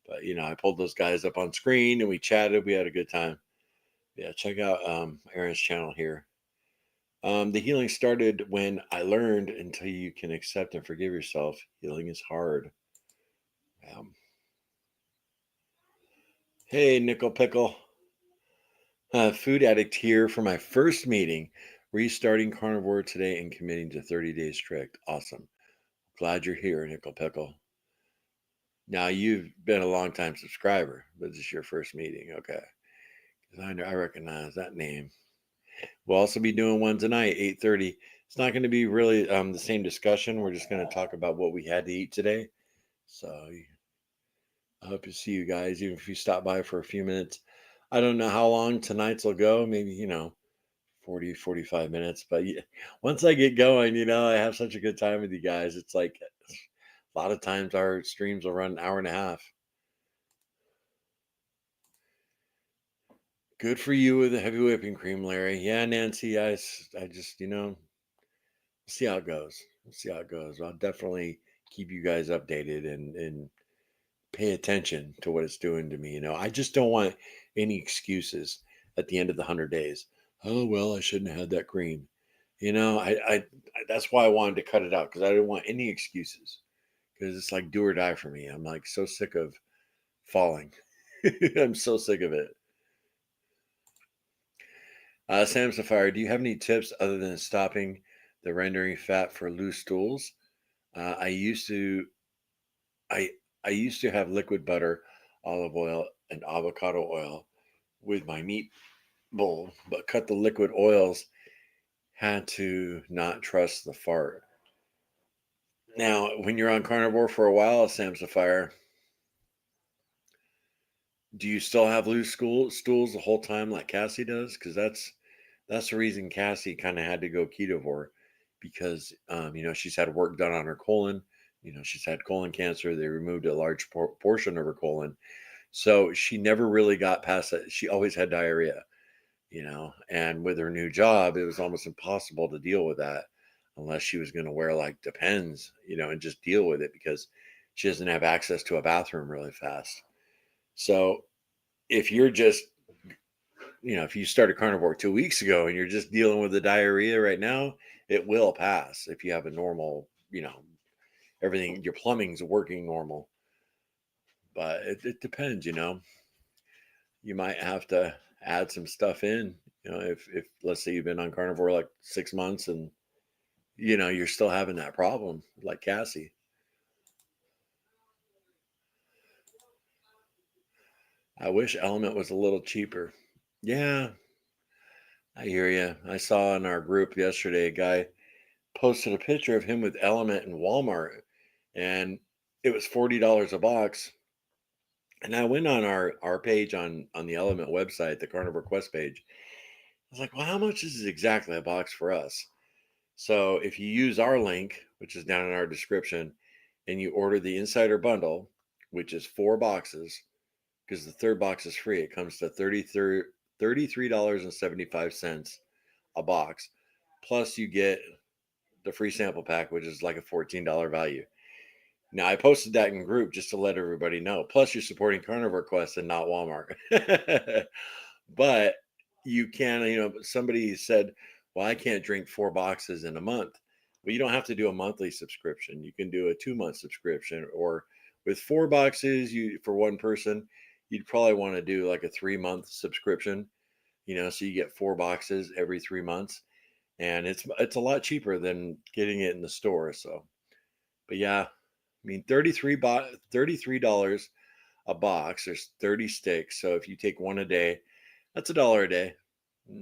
[SPEAKER 1] But I pulled those guys up on screen and we chatted. We had a good time. Yeah, check out Aaron's channel here. The healing started when I learned until you can accept and forgive yourself. Healing is hard. Hey, Nickel Pickle. Food addict here for my first meeting. Restarting carnivore today and committing to 30 days strict. Awesome. Glad you're here, Nickel Pickle. Now, you've been a long time subscriber, but this is your first meeting. Okay. I recognize that name. We'll also be doing one tonight, 8:30. It's not going to be really the same discussion. We're just going to talk about what we had to eat today. So I hope to see you guys, even if you stop by for a few minutes. I don't know how long tonight's will go. Maybe, 40, 45 minutes. But once I get going, I have such a good time with you guys. It's like a lot of times our streams will run an hour and a half. Good for you with the heavy whipping cream, Larry. Yeah, Nancy, I just, see how it goes. See how it goes. I'll definitely keep you guys updated and pay attention to what it's doing to me. I just don't want any excuses at the end of the 100 days. Oh, well, I shouldn't have had that cream. I that's why I wanted to cut it out, because I didn't want any excuses, because it's like do or die for me. I'm like so sick of falling. I'm so sick of it. Sam Sapphire, do you have any tips other than stopping the rendering fat for loose stools? I used to I I used to have liquid butter, olive oil, and avocado oil with my meat bowl, but cut the liquid oils. Had to not trust the fart. Now, when you're on carnivore for a while, Sam Sapphire, do you still have loose stools the whole time like Cassie does? Because that's the reason Cassie kind of had to go ketovore, because she's had work done on her colon. She's had colon cancer. They removed a large portion of her colon, so she never really got past that. She always had diarrhea, and with her new job, it was almost impossible to deal with that unless she was going to wear like Depends, and just deal with it, because she doesn't have access to a bathroom really fast. So if you're just if you started carnivore 2 weeks ago and you're just dealing with the diarrhea right now, it will pass if you have a normal, everything, your plumbing's working normal. But it depends, you might have to add some stuff in, if let's say you've been on carnivore like 6 months and you're still having that problem like Cassie. I wish Element was a little cheaper. Yeah, I hear you. I saw in our group yesterday a guy posted a picture of him with Element in Walmart, and it was $40 a box. And I went on our page on the Element website, the Carnivore Quest page. I was like, well, how much is exactly a box for us? So if you use our link, which is down in our description, and you order the Insider Bundle, which is 4 boxes, because the third box is free, it comes to $33.75 a box. Plus you get the free sample pack, which is like a $14 value. Now I posted that in group just to let everybody know. Plus you're supporting Carnivore Quest and not Walmart. But you can, somebody said, well, I can't drink 4 boxes in a month. Well, you don't have to do a monthly subscription. You can do a 2 month subscription, or with 4 boxes, for one person, you'd probably want to do like a 3 month subscription, so you get 4 boxes every 3 months. And it's a lot cheaper than getting it in the store. So, but yeah, I mean, $33 a box. There's 30 sticks. So if you take one a day, that's $1 a day.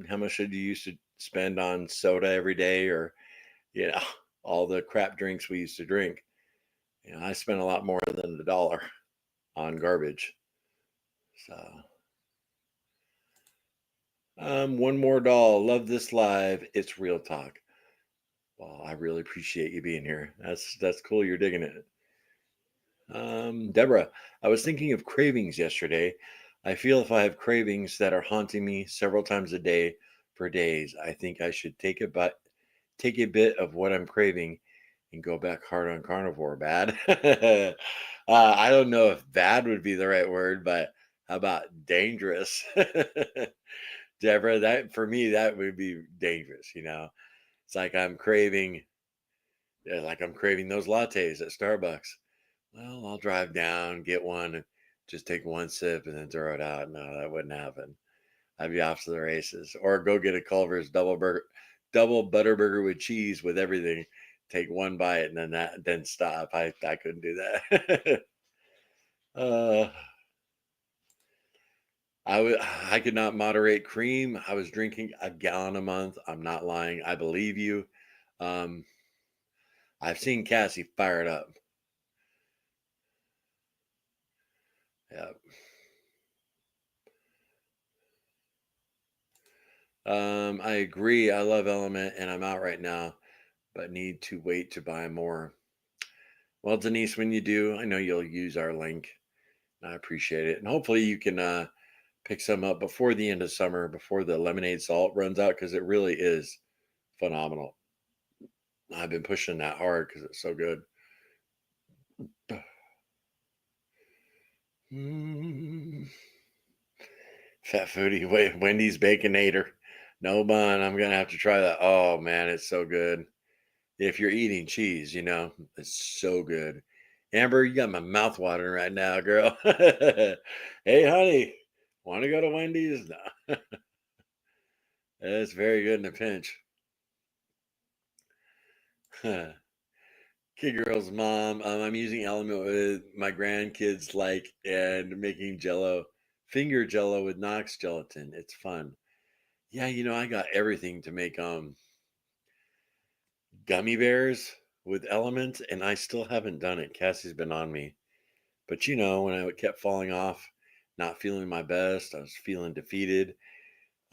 [SPEAKER 1] How much did you used to spend on soda every day, or you know all the crap drinks we used to drink? I spent a lot more than $1 on garbage. So, one more doll. Love this live. It's real talk. Well, I really appreciate you being here. That's cool. You're digging it. Deborah, I was thinking of cravings yesterday. I feel if I have cravings that are haunting me several times a day for days, I think I should take a bit of what I'm craving and go back hard on carnivore. Bad? I don't know if bad would be the right word, but how about dangerous? Deborah, that for me, that would be dangerous. It's like I'm craving those lattes at Starbucks. Well, I'll drive down, get one, and just take one sip and then throw it out. No, that wouldn't happen. I'd be off to the races. Or go get a Culver's double butter burger with cheese with everything. Take one bite and then stop. I couldn't do that. uh, I could not moderate cream. I was drinking a gallon a month. I'm not lying. I believe you. Um, I've seen Cassie fired up. Yeah. I agree. I love Element and I'm out right now, but need to wait to buy more. Well, Denise, when you do, I know you'll use our link. I appreciate it. And hopefully you can pick some up before the end of summer, before the lemonade salt runs out, because it really is phenomenal. I've been pushing that hard because it's so good. Fat foodie, Wendy's Baconator. No bun. I'm going to have to try that. Oh, man, it's so good. If you're eating cheese, it's so good. Amber, you got my mouth watering right now, girl. Hey, honey, want to go to Wendy's? No. It's very good in a pinch. Kid girl's mom. I'm using Element with my grandkids, and making finger jello with Knox gelatin. It's fun. Yeah, I got everything to make gummy bears with Element, and I still haven't done it. Cassie's been on me. But when I kept falling off, not feeling my best, I was feeling defeated.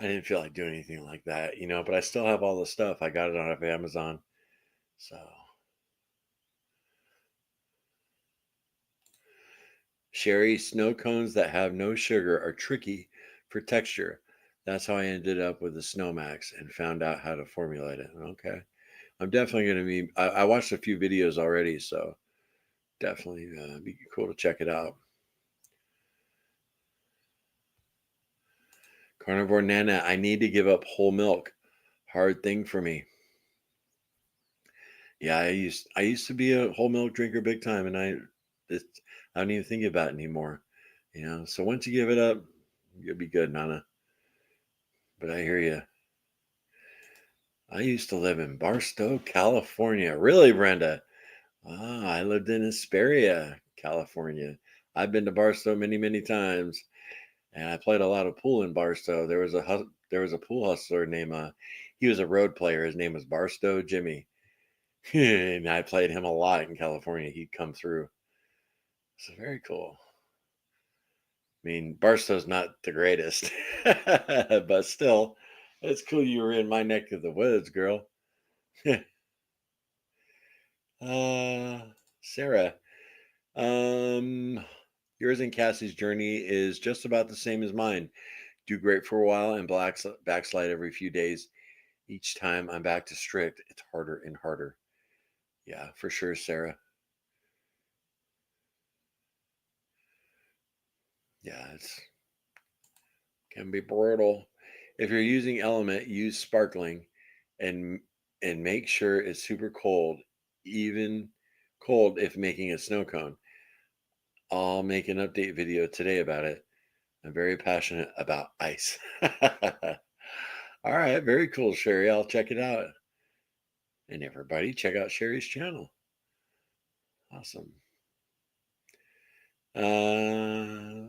[SPEAKER 1] I didn't feel like doing anything like that, but I still have all the stuff. I got it out of Amazon. So Sherry, snow cones that have no sugar are tricky for texture. That's how I ended up with the Snowmax and found out how to formulate it. Okay. I'm definitely going to I watched a few videos already, so definitely be cool to check it out. Carnivore Nana, I need to give up whole milk. Hard thing for me. Yeah, I used to be a whole milk drinker big time, and I don't even think about it anymore. So once you give it up, you'll be good, Nana. But I hear you. I used to live in Barstow, California. Really, Brenda? I lived in Hesperia, California. I've been to Barstow many, many times, and I played a lot of pool in Barstow. There was a pool hustler named he was a road player. His name was Barstow Jimmy, and I played him a lot in California. He'd come through. So very cool. I mean, Barstow's not the greatest, but still, it's cool you were in my neck of the woods, girl. Sarah, um, yours and Cassie's journey is just about the same as mine. Do great for a while and backslide every few days. Each time I'm back to strict, it's harder and harder. Yeah, for sure, Sarah. Yeah, it's can be brutal. If you're using Element, use sparkling and make sure it's super cold, even cold if making a snow cone. I'll make an update video today about it. I'm very passionate about ice. All right, very cool, Sherry. I'll check it out. And everybody, check out Sherry's channel. Awesome. JJ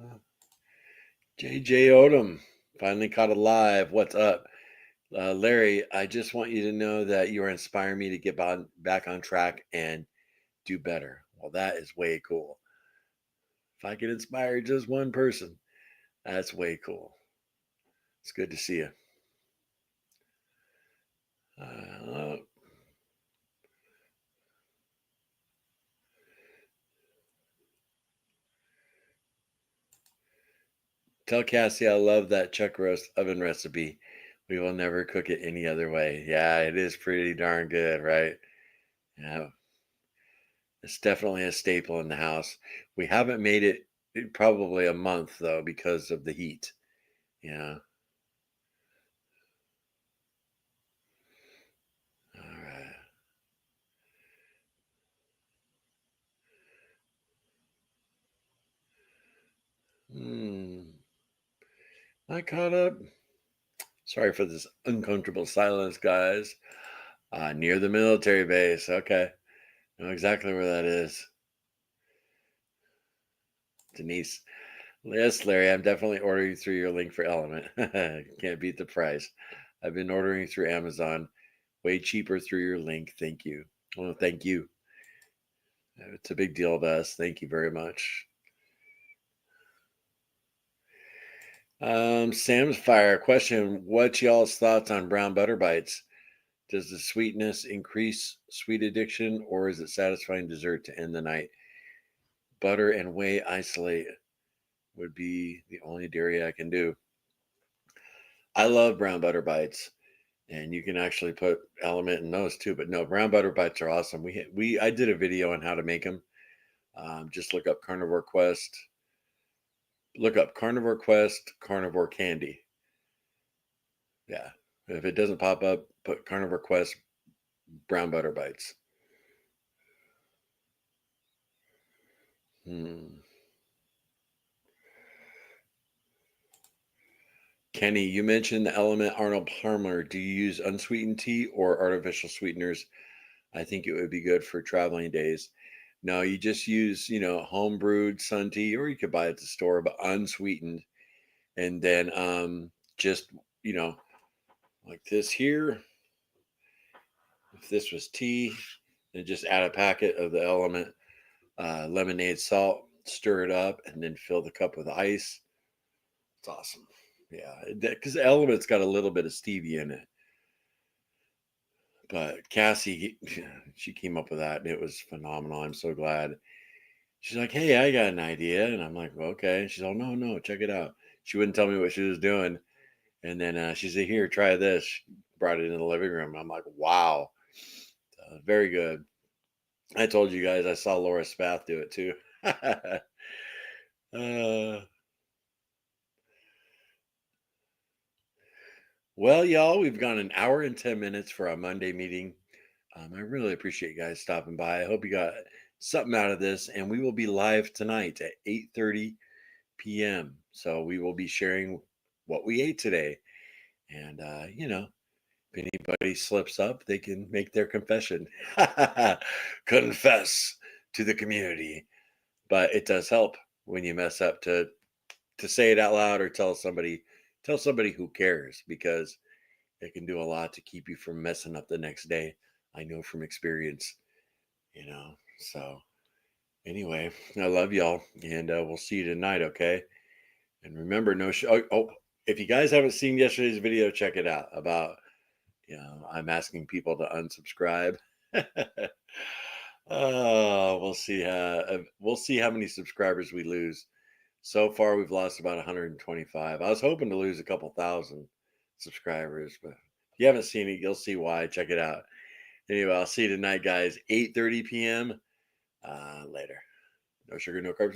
[SPEAKER 1] Odom finally caught it live. What's up? Larry, I just want you to know that you are inspiring me to get back on track and do better. Well, that is way cool. If I can inspire just one person, that's way cool. It's good to see you. Tell Cassie I love that chuck roast oven recipe. We will never cook it any other way. Yeah, it is pretty darn good, right? Yeah, it's definitely a staple in the house. We haven't made it in probably a month though because of the heat. Yeah. All right. I caught up. Sorry for this uncomfortable silence, guys. Near the military base. Okay. Know exactly where that is. Denise. Yes, Larry, I'm definitely ordering through your link for Element. Can't beat the price. I've been ordering through Amazon. Way cheaper through your link. Thank you. Well, thank you. It's a big deal to us. Thank you very much. Sam's Fire question. What's y'all's thoughts on brown butter bites? Does the sweetness increase sweet addiction or is it satisfying dessert to end the night? Butter and whey isolate would be the only dairy I can do. I love brown butter bites, and you can actually put Element in those too. But no, brown butter bites are awesome. I did a video on how to make them. Just look up Carnivore Quest. Look up Carnivore Quest Carnivore Candy. Yeah, if it doesn't pop up, put Carnivore Quest brown butter bites. Kenny, you mentioned the Element Arnold Palmer. Do you use unsweetened tea or artificial sweeteners? I think it would be good for traveling days. No, you just use, home brewed sun tea, or you could buy it at the store, but unsweetened. And then just, like this here. If this was tea, then just add a packet of the Element lemonade salt, stir it up, and then fill the cup with ice. It's awesome. Yeah, because the Element's got a little bit of stevia in it. But Cassie, she came up with that, and it was phenomenal. I'm so glad. She's like, "Hey, I got an idea," and I'm like, well, "Okay." She's like, "No, no, check it out." She wouldn't tell me what she was doing, and then she said, "Here, try this." She brought it in the living room. I'm like, "Wow, very good." I told you guys I saw Laura Spath do it too. uh, well, y'all, we've gone an hour and 10 minutes for our Monday meeting. I really appreciate you guys stopping by. I hope you got something out of this, and we will be live tonight at 8:30 p.m. So we will be sharing what we ate today, and If anybody slips up, they can make their confession. Confess to the community. But it does help when you mess up to say it out loud or tell somebody who cares, because it can do a lot to keep you from messing up the next day. I know from experience, So anyway, I love y'all, and we'll see you tonight, okay? And remember, no if you guys haven't seen yesterday's video, check it out about I'm asking people to unsubscribe. We'll see. We'll see how many subscribers we lose. So far, we've lost about 125. I was hoping to lose a couple thousand subscribers, but if you haven't seen it, you'll see why. Check it out. Anyway, I'll see you tonight, guys. 8:30 p.m. Later. No sugar, no carbs.